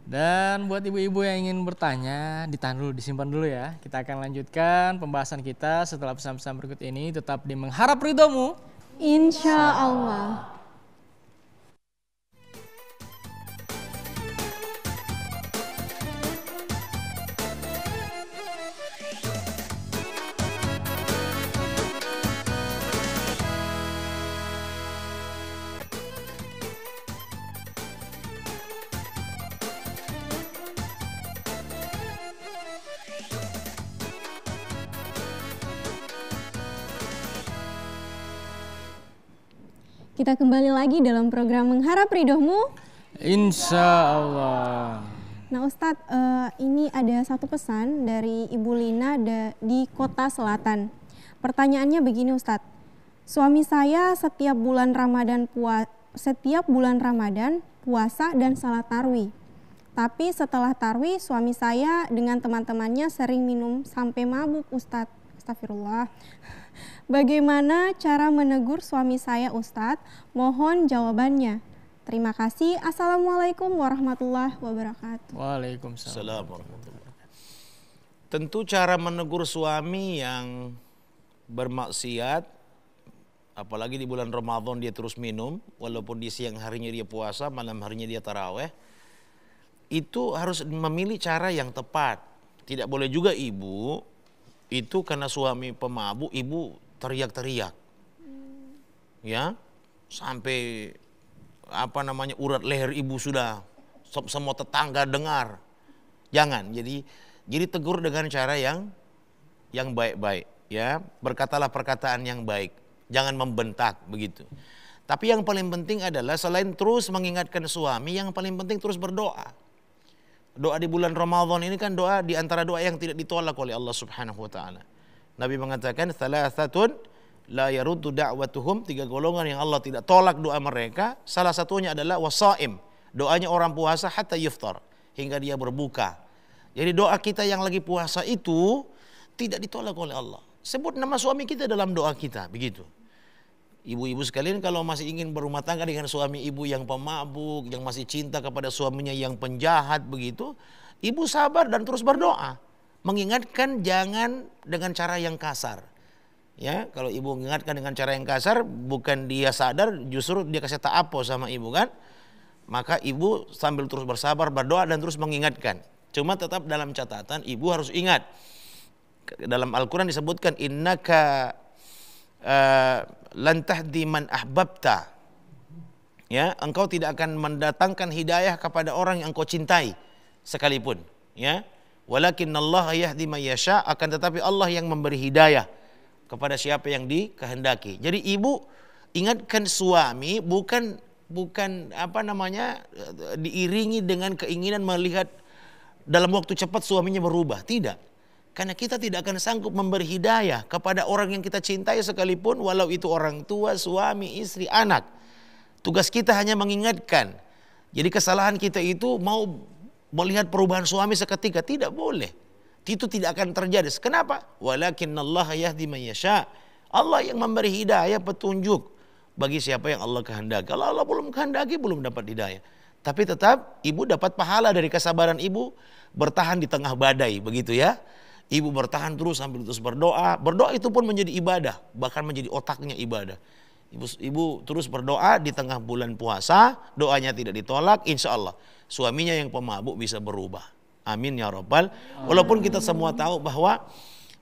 Dan buat ibu-ibu yang ingin bertanya, ditahan dulu, disimpan dulu ya. Kita akan lanjutkan pembahasan kita setelah pesan-pesan berikut ini. Tetap di Mengharap Ridhomu, Insya Allah. Kita kembali lagi dalam program Mengharap Ridhomu, Insya Allah. Nah Ustadz, ini ada satu pesan dari Ibu Lina di Kota Selatan. Pertanyaannya begini Ustadz, suami saya setiap bulan Ramadan puasa dan salat tarwih. Tapi setelah tarwih suami saya dengan teman-temannya sering minum sampai mabuk Ustadz. Astagfirullah. Bagaimana cara menegur suami saya Ustadz? Mohon jawabannya. Terima kasih. Assalamualaikum warahmatullahi wabarakatuh. Waalaikumsalam. Assalamualaikum warahmatullahi wabarakatuh. Tentu cara menegur suami yang bermaksiat, apalagi di bulan Ramadan dia terus minum, walaupun di siang harinya dia puasa, malam harinya dia taraweh, itu harus memilih cara yang tepat. Tidak boleh juga ibu itu karena suami pemabuk, ibu teriak-teriak, ya, sampai urat leher ibu sudah semua tetangga dengar. Jangan. Jadi tegur dengan cara yang baik-baik, ya. Berkatalah perkataan yang baik. Jangan membentak begitu. Tapi yang paling penting adalah selain terus mengingatkan suami, yang paling penting terus berdoa. Doa di bulan Ramadan ini kan doa di antara doa yang tidak ditolak oleh Allah Subhanahu wa taala. Nabi mengatakan thalathatun la yaruddu da'watuhum, 3 golongan yang Allah tidak tolak doa mereka. Salah satunya adalah wasaim, doanya orang puasa hatta yuftar, hingga dia berbuka. Jadi doa kita yang lagi puasa itu tidak ditolak oleh Allah. Sebut nama suami kita dalam doa kita, begitu. Ibu-ibu sekalian, kalau masih ingin berumah tangga dengan suami ibu yang pemabuk, yang masih cinta kepada suaminya yang penjahat begitu, ibu sabar dan terus berdoa. Mengingatkan jangan dengan cara yang kasar. Ya, kalau ibu mengingatkan dengan cara yang kasar, bukan dia sadar, justru dia kasih ta'apo sama ibu kan. Maka ibu sambil terus bersabar, berdoa dan terus mengingatkan. Cuma tetap dalam catatan, ibu harus ingat. Dalam Al-Quran disebutkan, innaka lan tahdi man ahbabta. Ya, engkau tidak akan mendatangkan hidayah kepada orang yang engkau cintai sekalipun, ya. Walakinnallaha yahdi may yasha, akan tetapi Allah yang memberi hidayah kepada siapa yang dikehendaki. Jadi ibu ingatkan suami bukan diiringi dengan keinginan melihat dalam waktu cepat suaminya berubah, tidak. Karena kita tidak akan sanggup memberi hidayah kepada orang yang kita cintai sekalipun, walau itu orang tua, suami, istri, anak. Tugas kita hanya mengingatkan. Jadi kesalahan kita itu mau melihat perubahan suami seketika, tidak boleh. Itu tidak akan terjadi. Kenapa? Walakinnallaha yahdi man yasha. Allah yang memberi hidayah, petunjuk bagi siapa yang Allah kehendaki. Kalau Allah belum kehendaki, belum dapat hidayah. Tapi tetap ibu dapat pahala dari kesabaran ibu bertahan di tengah badai, begitu ya. Ibu bertahan terus sambil terus berdoa. Berdoa itu pun menjadi ibadah, bahkan menjadi otaknya ibadah. Ibu terus berdoa di tengah bulan puasa, doanya tidak ditolak, insya Allah suaminya yang pemabuk bisa berubah. Amin ya Rabbal. Walaupun kita semua tahu bahwa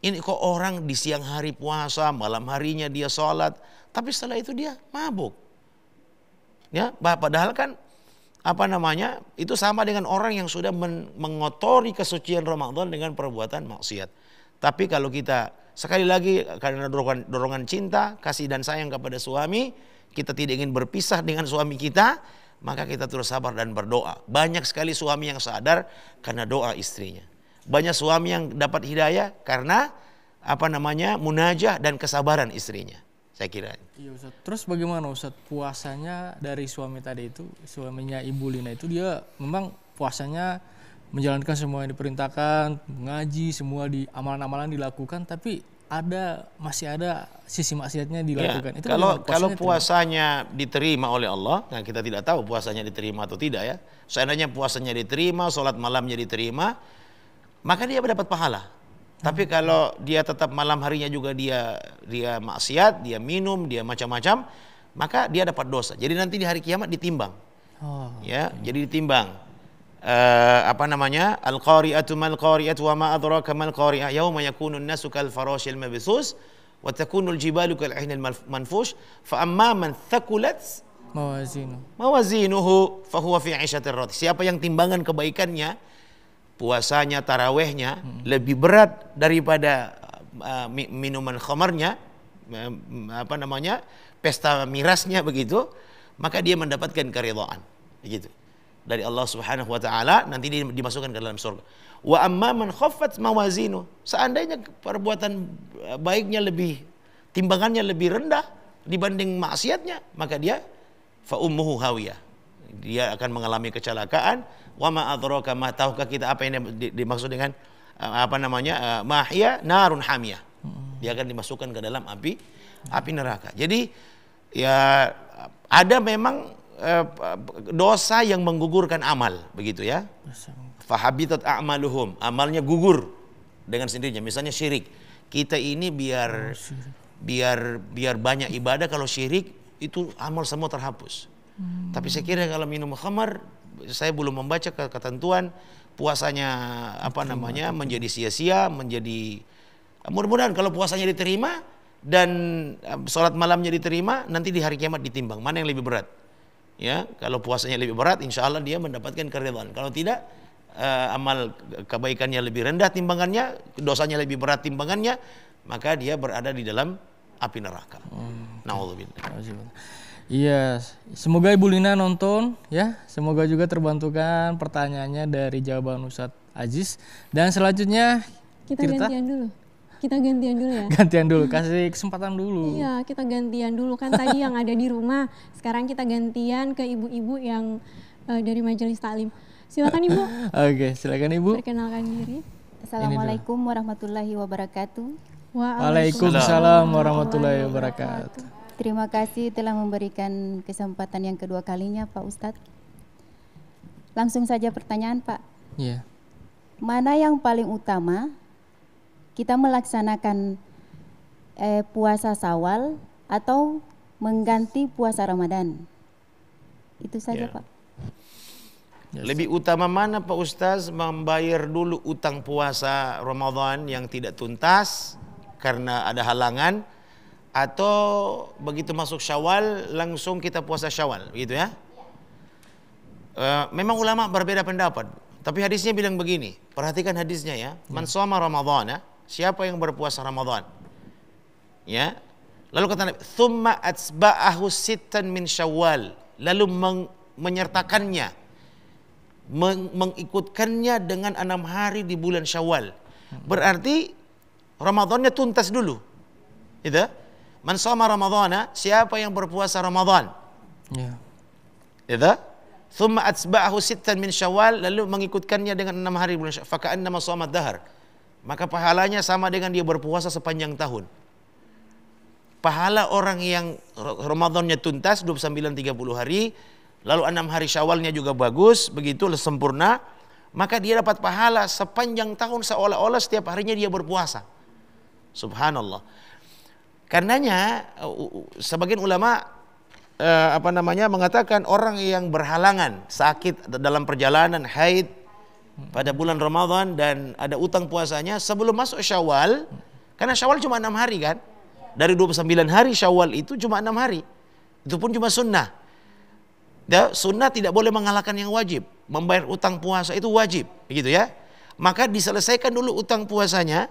ini kok orang di siang hari puasa, malam harinya dia sholat, tapi setelah itu dia mabuk. Ya, padahal kan itu sama dengan orang yang sudah mengotori kesucian Ramadan dengan perbuatan maksiat. Tapi kalau kita sekali lagi karena dorongan cinta, kasih dan sayang kepada suami, kita tidak ingin berpisah dengan suami kita, maka kita terus sabar dan berdoa. Banyak sekali suami yang sadar karena doa istrinya. Banyak suami yang dapat hidayah karena munajah dan kesabaran istrinya. Saya kira. Iya Ustaz. Terus bagaimana Ustaz puasanya dari suami tadi itu, suaminya Ibu Lina itu, dia memang puasanya menjalankan semua yang diperintahkan, mengaji, semua di amalan-amalan dilakukan, tapi masih ada sisi maksiatnya dilakukan. Ya, itu kalau puasanya diterima oleh Allah, nah kita tidak tahu puasanya diterima atau tidak ya. Seandainya puasanya diterima, sholat malamnya diterima, maka dia mendapat pahala. Tapi kalau dia tetap malam harinya juga dia maksiat, dia minum, dia macam-macam, maka dia dapat dosa. Jadi nanti di hari kiamat ditimbang. Ya, jadi ditimbang. Al-qari'atu mal qari'atu wa ma adraka mal qari'ah yauma yakunun nasu kal farashil mabthus wa takunul jibalu kal ihnil manfush fa amma man thaqulat mawazinuhu fa huwa fi 'ishatir radiyah. Siapa yang timbangan kebaikannya, puasanya, tarawehnya lebih berat daripada minuman khamarnya, pesta mirasnya begitu, maka dia mendapatkan keridhaan begitu dari Allah Subhanahu wa taala, nanti dia dimasukkan ke dalam surga. Wa amma man khaffat mawazinu, seandainya perbuatan baiknya timbangannya lebih rendah dibanding maksiatnya, maka dia fa ummuhu hawiyah, dia akan mengalami kecelakaan. Wa ma adraka, ma tahukah kita apa yang dimaksud dengan mahya narun hamiyah, dia akan dimasukkan ke dalam api neraka. Jadi ya ada memang dosa yang menggugurkan amal, begitu ya. Fahabitat a'maluhum, amalnya gugur dengan sendirinya. Misalnya syirik. Kita ini biar banyak ibadah, kalau syirik itu amal semua terhapus. Tapi saya kira kalau minum khamar, saya belum membaca ketentuan puasanya menjadi sia-sia, menjadi mudah-mudahan kalau puasanya diterima dan sholat malamnya diterima, nanti di hari kiamat ditimbang mana yang lebih berat. Ya, kalau puasanya lebih berat, insya Allah dia mendapatkan keridhaan. Kalau tidak, amal kebaikannya lebih rendah timbangannya, dosanya lebih berat timbangannya, maka dia berada di dalam api neraka. Na'udzubillah. Iya, semoga Ibu Lina nonton ya. Semoga juga terbantukan pertanyaannya dari jawaban Ustadz Aziz. Dan selanjutnya kita gantian dulu. Kita gantian dulu ya. Gantian dulu, kasih kesempatan dulu. Iya, kita gantian dulu. Kan tadi yang ada di rumah, sekarang kita gantian ke ibu-ibu yang dari majelis taklim. Silakan Ibu. Oke, silakan Ibu. Perkenalkan diri. Assalamualaikum warahmatullahi wabarakatuh. Waalaikumsalam warahmatullahi wabarakatuh. Terima kasih telah memberikan kesempatan yang kedua kalinya Pak Ustadz. Langsung saja pertanyaan Pak. Iya. Mana yang paling utama kita melaksanakan puasa Syawal atau mengganti puasa Ramadan? Itu saja Pak. Lebih utama mana Pak Ustaz, membayar dulu utang puasa Ramadan yang tidak tuntas karena ada halangan, atau begitu masuk Syawal langsung kita puasa Syawal, begitu ya? Memang ulama berbeda pendapat, tapi hadisnya bilang begini, perhatikan hadisnya ya. Man shoma Ramadhana, siapa yang berpuasa Ramadan, ya. Lalu kata Nabi, thumma atsba'ahu sittan min Syawal, lalu menyertakannya, mengikutkannya dengan 6 hari di bulan Syawal. Berarti Ramadannya tuntas dulu. Itu. Man shoma Ramadhana, siapa yang berpuasa Ramadan. Ya. Itu. Thumma atsba'ahu sittan min Syawal, lalu mengikutkannya dengan 6 hari bulan Syawal. Faka'annama shoma dahar. Maka pahalanya sama dengan dia berpuasa sepanjang tahun. Pahala orang yang Ramadannya tuntas 29-30 hari, lalu 6 hari Syawalnya juga bagus, begitu sempurna, maka dia dapat pahala sepanjang tahun seolah-olah setiap harinya dia berpuasa. Subhanallah. Karenanya sebagian ulama mengatakan orang yang berhalangan, sakit dalam perjalanan, haid pada bulan Ramadan dan ada utang puasanya sebelum masuk Syawal, karena Syawal cuma 6 hari kan? Dari 29 hari Syawal itu cuma 6 hari. Itu pun cuma sunnah. Ya, sunnah tidak boleh mengalahkan yang wajib. Membayar utang puasa itu wajib, begitu ya. Maka diselesaikan dulu utang puasanya.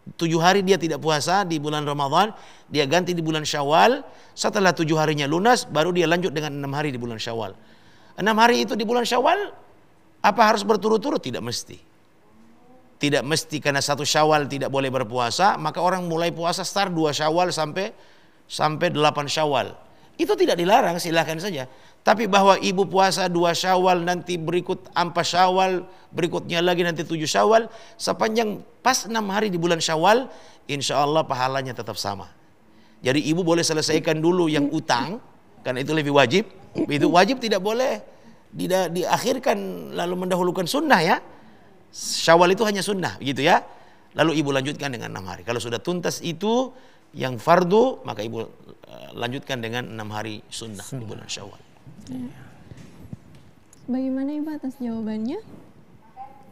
7 hari dia tidak puasa di bulan Ramadan, dia ganti di bulan Syawal. Setelah 7 harinya lunas, baru dia lanjut dengan 6 hari di bulan Syawal. 6 hari itu di bulan Syawal, apa harus berturut-turut? Tidak mesti. Tidak mesti, karena 1 Syawal tidak boleh berpuasa, maka orang mulai puasa start 2 Syawal sampai 8 Syawal. Itu tidak dilarang, silakan saja. Tapi bahwa ibu puasa 2 Syawal, nanti berikut 4 Syawal, berikutnya lagi nanti 7 Syawal, sepanjang pas 6 hari di bulan Syawal, insya Allah pahalanya tetap sama. Jadi ibu boleh selesaikan dulu yang utang, karena itu lebih wajib. Itu wajib tidak boleh diakhirkan lalu mendahulukan sunnah ya. Syawal itu hanya sunnah, gitu ya. Lalu ibu lanjutkan dengan 6 hari. Kalau sudah tuntas itu yang fardu, maka ibu lanjutkan dengan 6 hari sunnah di bulan Syawal. Bagaimana Ibu atas jawabannya?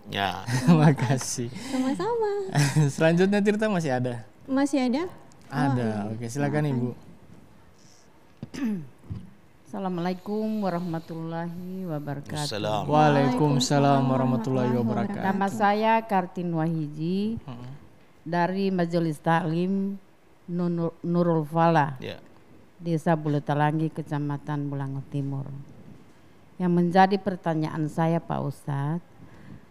Ya. Makasih. Sama-sama. Selanjutnya Tirta masih ada? Masih ada? Ada. Oke, silakan Ibu. Assalamualaikum warahmatullahi wabarakatuh. Waalaikumsalam warahmatullahi wabarakatuh. Nama saya Kartin Wahiji dari Majelis Taklim Nurul Fala, Desa Bulutalangi, Kecamatan Bulango Timur. Yang menjadi pertanyaan saya Pak Ustadz,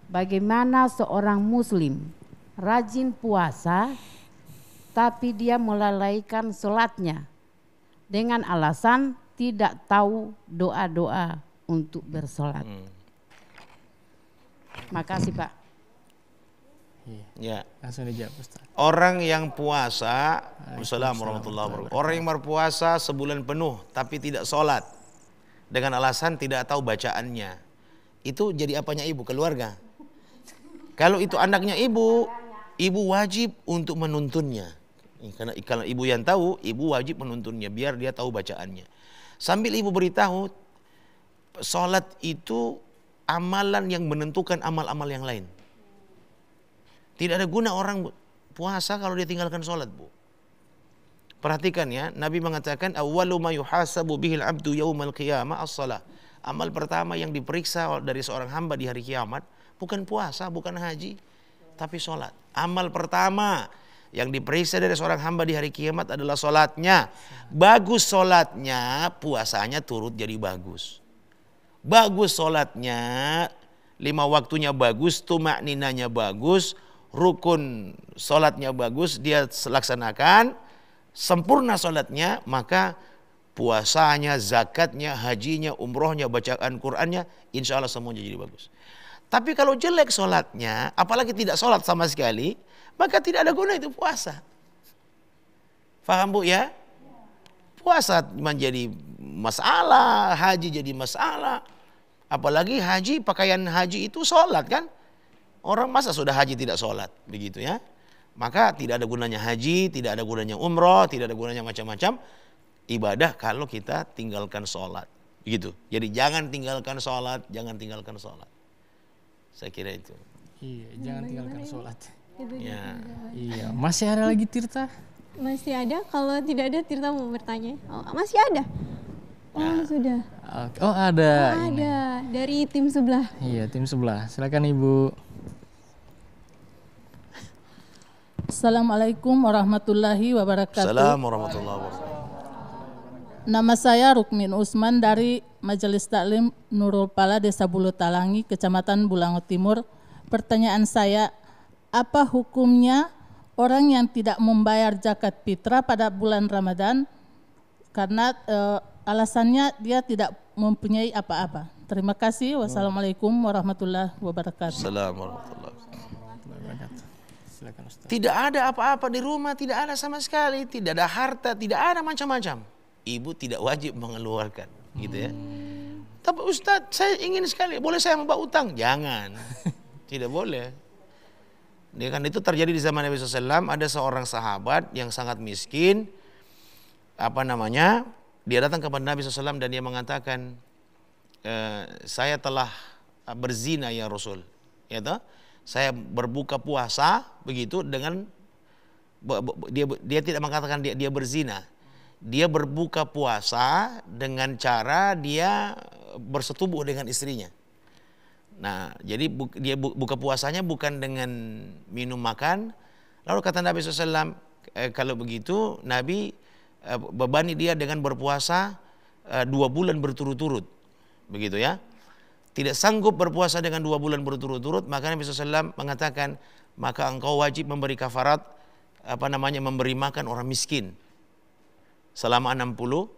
bagaimana seorang muslim rajin puasa tapi dia melalaikan sholatnya dengan alasan tidak tahu doa-doa untuk bersolat. Makasih Pak. Ya, langsung dijawab Ustaz. Orang yang puasa, Assalamualaikum warahmatullahi wabarakatuh. Orang yang berpuasa sebulan penuh tapi tidak sholat dengan alasan tidak tahu bacaannya. Itu jadi apanya ibu? Keluarga. Kalau itu anaknya ibu wajib untuk menuntunnya. Karena kalau ibu yang tahu, ibu wajib menuntunnya biar dia tahu bacaannya. Sambil ibu beritahu, sholat itu amalan yang menentukan amal-amal yang lain. Tidak ada guna orang puasa kalau dia tinggalkan sholat, Bu. Perhatikan ya, Nabi mengatakan awwalu ma yuhasabu bihil abdu yaumal qiyamah as-shalah. Amal pertama yang diperiksa dari seorang hamba di hari kiamat bukan puasa, bukan haji, tapi sholat. Amal pertama yang diperiksa dari seorang hamba di hari kiamat adalah sholatnya. Bagus sholatnya, puasanya turut jadi bagus. Bagus sholatnya, 5 waktunya bagus, tumakninanya bagus, rukun sholatnya bagus, dia laksanakan, sempurna sholatnya, maka puasanya, zakatnya, hajinya, umrohnya, bacaan Qur'annya, insya Allah semuanya jadi bagus. Tapi kalau jelek sholatnya, apalagi tidak sholat sama sekali, maka tidak ada guna itu puasa. Faham Bu ya? Puasa menjadi masalah, haji jadi masalah. Apalagi haji, pakaian haji itu sholat kan? Orang masa sudah haji tidak sholat, begitu ya? Maka tidak ada gunanya haji, tidak ada gunanya umroh, tidak ada gunanya macam-macam ibadah kalau kita tinggalkan sholat. Begitu. Jadi jangan tinggalkan sholat, jangan tinggalkan sholat. Saya kira itu. Iya, jangan tinggalkan sholat. Ya. Iya, masih ada lagi Tirta? Masih ada, kalau tidak ada Tirta mau bertanya. Oh, masih ada? Oh sudah. Oh ada. Ada, dari tim sebelah. Iya, tim sebelah. Silakan Ibu. Assalamualaikum warahmatullahi wabarakatuh. Assalamualaikum warahmatullahi wabarakatuh. Nama saya Rukmin Usman dari Majelis Taklim Nurul Fala, Desa Bulu Talangi, Kecamatan Bulango Timur. Pertanyaan saya, apa hukumnya orang yang tidak membayar zakat fitrah pada bulan Ramadan karena alasannya dia tidak mempunyai apa-apa? Terima kasih. Wassalamualaikum warahmatullahi wabarakatuh. Assalamualaikum warahmatullahi wabarakatuh. Silakan Ustaz. Tidak ada apa-apa di rumah, tidak ada sama sekali, tidak ada harta, tidak ada macam-macam. Ibu tidak wajib mengeluarkan, gitu ya. Tapi Ustadz, saya ingin sekali, boleh saya membawa utang? Jangan, tidak boleh. Dia kan itu terjadi di zaman Nabi SAW. Ada seorang sahabat yang sangat miskin, dia datang kepada Nabi SAW dan dia mengatakan, saya telah berzina ya Rasul, ya toh? Saya berbuka puasa begitu dengan dia tidak mengatakan dia berzina. Dia berbuka puasa dengan cara dia bersetubuh dengan istrinya. Nah, jadi dia buka puasanya bukan dengan minum makan. Lalu kata Nabi SAW, kalau begitu Nabi bebani dia dengan berpuasa 2 bulan berturut-turut. Begitu ya. Tidak sanggup berpuasa dengan 2 bulan berturut-turut, maka Nabi SAW mengatakan, maka engkau wajib memberi kafarat, memberi makan orang miskin selama 60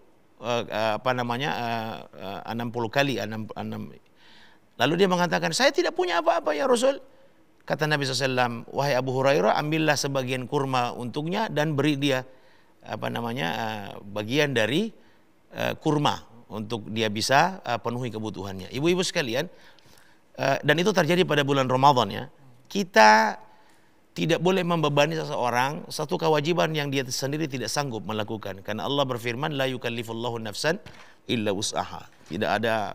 kali. Lalu dia mengatakan, saya tidak punya apa-apa ya Rasul. Kata Nabi SAW, wahai Abu Hurairah, ambillah sebagian kurma untuknya dan beri dia bagian dari kurma untuk dia bisa penuhi kebutuhannya. Ibu-ibu sekalian, dan itu terjadi pada bulan Ramadan ya. Kita tidak boleh membebani seseorang satu kewajiban yang dia sendiri tidak sanggup melakukan. Karena Allah berfirman, la yukallifullahu nafsan illa wus'aha. Tidak ada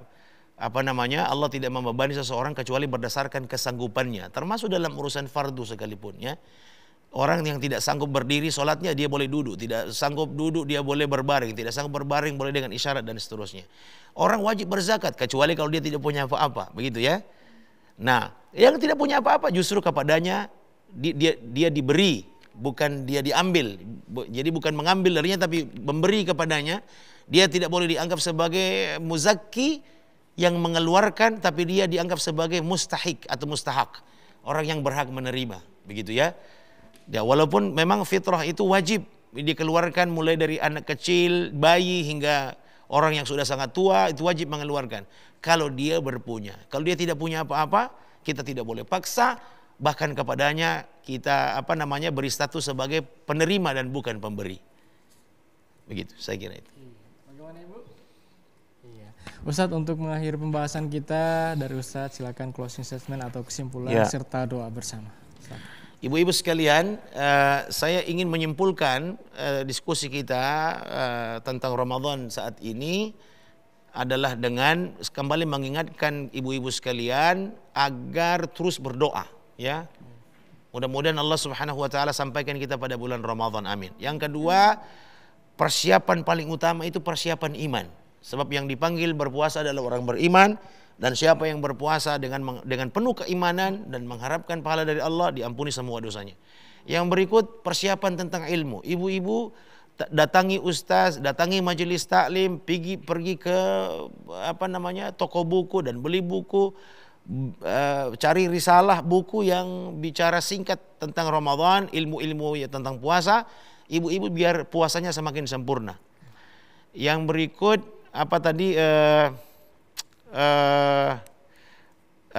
Allah tidak membebani seseorang kecuali berdasarkan kesanggupannya. Termasuk dalam urusan fardu sekalipun ya. Orang yang tidak sanggup berdiri sholatnya dia boleh duduk, tidak sanggup duduk dia boleh berbaring, tidak sanggup berbaring boleh dengan isyarat dan seterusnya. Orang wajib berzakat kecuali kalau dia tidak punya apa-apa, begitu ya. Nah, yang tidak punya apa-apa justru kepadanya dia diberi, bukan dia diambil. Jadi bukan mengambil darinya tapi memberi kepadanya. Dia tidak boleh dianggap sebagai muzakki yang mengeluarkan, tapi dia dianggap sebagai mustahik atau mustahak, orang yang berhak menerima, begitu ya. Ya, walaupun memang fitrah itu wajib dikeluarkan mulai dari anak kecil, bayi hingga orang yang sudah sangat tua itu wajib mengeluarkan. Kalau dia berpunya, kalau dia tidak punya apa-apa, kita tidak boleh paksa. Bahkan kepadanya kita beri status sebagai penerima dan bukan pemberi. Begitu, saya kira itu. Bagaimana Ibu? Iya. Ustadz, untuk mengakhiri pembahasan kita dari Ustadz, silakan closing statement atau kesimpulan serta doa bersama. Ibu-ibu sekalian, saya ingin menyimpulkan diskusi kita tentang Ramadan saat ini adalah dengan kembali mengingatkan ibu-ibu sekalian agar terus berdoa, ya. Mudah-mudahan Allah Subhanahu wa taala sampaikan kita pada bulan Ramadan, amin. Yang kedua, persiapan paling utama itu persiapan iman. Sebab yang dipanggil berpuasa adalah orang beriman, dan siapa yang berpuasa dengan penuh keimanan dan mengharapkan pahala dari Allah, diampuni semua dosanya. Yang berikut, persiapan tentang ilmu. Ibu-ibu datangi ustaz, datangi majelis taklim, pergi ke toko buku dan beli buku, cari risalah buku yang bicara singkat tentang Ramadan, ilmu-ilmu ya tentang puasa. Ibu-ibu biar puasanya semakin sempurna. Yang berikut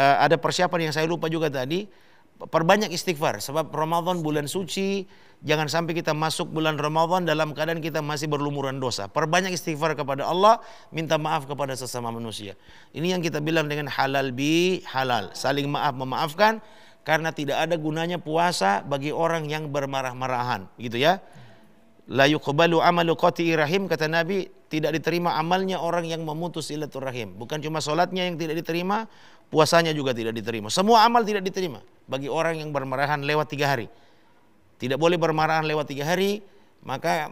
ada persiapan yang saya lupa juga tadi. Perbanyak istighfar, sebab Ramadan bulan suci. Jangan sampai kita masuk bulan Ramadan dalam keadaan kita masih berlumuran dosa. Perbanyak istighfar kepada Allah, minta maaf kepada sesama manusia. Ini yang kita bilang dengan halal bi halal, saling maaf memaafkan, karena tidak ada gunanya puasa bagi orang yang bermarah-marahan, gitu ya. La yuqbalu amalu qati'i rahim, kata Nabi, tidak diterima amalnya orang yang memutus silaturahim. Bukan cuma sholatnya yang tidak diterima, puasanya juga tidak diterima. Semua amal tidak diterima bagi orang yang bermarahan lewat 3 hari. Tidak boleh bermarahan lewat 3 hari. Maka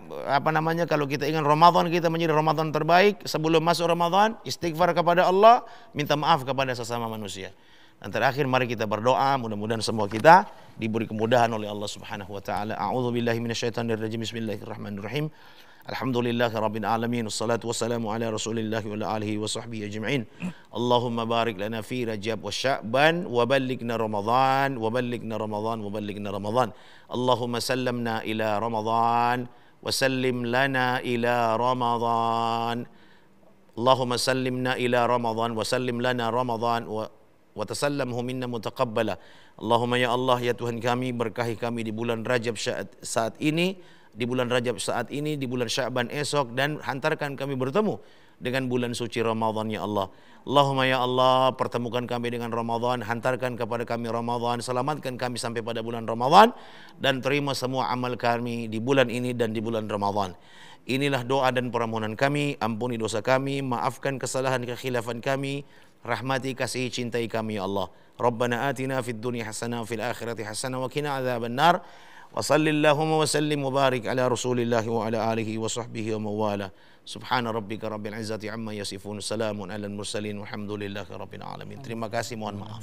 kalau kita ingin Ramadan kita menjadi Ramadan terbaik, sebelum masuk Ramadan, istighfar kepada Allah, minta maaf kepada sesama manusia. Dan terakhir, mari kita berdoa, mudah-mudahan semua kita diberi kemudahan oleh Allah Subhanahu wa taala. A'udzubillahi minasyaitonirrajim. Bismillahirrahmanirrahim. Alhamdulillahirabbil alamin. Wassalatu wassalamu ala Rasulillah wa ala alihi wa sahbihi ajma'in. Allahumma barik lana fi Rajab wa Sya'ban wa ballighna Ramadan wa ballighna Ramadan wa ballighna Ramadan. Allahumma sallamna ila Ramadan wa sallim lana ila Ramadan. Allahumma sallimna ila Ramadan wa sallim lana Ramadan wa tasallamhu minna mutaqabbala. Allahumma ya Allah, ya Tuhan kami, berkahi kami di bulan Rajab saat ini, di bulan Rajab saat ini, di bulan Sya'ban esok, dan hantarkan kami bertemu dengan bulan suci Ramadan ya Allah. Allahumma ya Allah, pertemukan kami dengan Ramadan, hantarkan kepada kami Ramadan, selamatkan kami sampai pada bulan Ramadan, dan terima semua amal kami di bulan ini dan di bulan Ramadan. Inilah doa dan permohonan kami, ampuni dosa kami, maafkan kesalahan kekhilafan kami, rahmati, kasihi, cintai kami ya Allah. Rabbana atina fid dunya hasanah wa fil akhirati hasanah wa qina adzabannar. Wa sallallahu wa sallim wa barik ala Rasulillah wa ala alihi wa sahbihi wa mawala. Subhana rabbika rabbil izzati amma yasifun. Salamun alal mursalin walhamdulillahi rabbil alamin. Terima kasih, mohon maaf.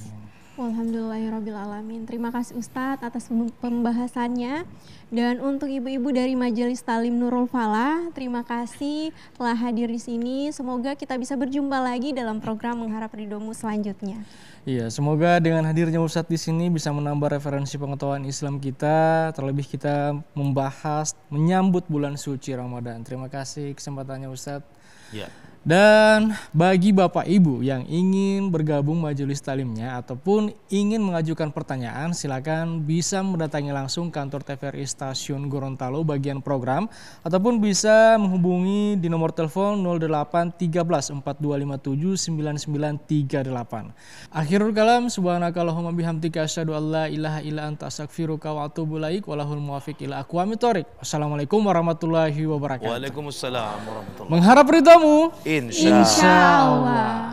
Walhamdulillahirrabbilalamin. Terima kasih Ustadz atas pembahasannya. Dan untuk ibu-ibu dari Majelis Talim Nurul Falah, terima kasih telah hadir di sini. Semoga kita bisa berjumpa lagi dalam program Mengharap Ridhomu selanjutnya. Iya, semoga dengan hadirnya Ustadz di sini bisa menambah referensi pengetahuan Islam kita, terlebih kita membahas menyambut bulan suci Ramadan. Terima kasih kesempatannya Ustadz. Ya. Dan bagi Bapak Ibu yang ingin bergabung majelis talimnya ataupun ingin mengajukan pertanyaan, silakan bisa mendatangi langsung kantor TVRI Stasiun Gorontalo bagian program, ataupun bisa menghubungi di nomor telepon 08 13 4257 9938. Akhirul kalam, subhanakallahumma bihamdika asyhadu an la ilaha illa anta astaghfiruka wa atubu ilaik walahul muwafiq ila aqwamit thoriq. Wassalamualaikum warahmatullahi wabarakatuh. Waalaikumsalam warahmatullahi wabarakatuh. Mengharap ridhamu. Insya Allah.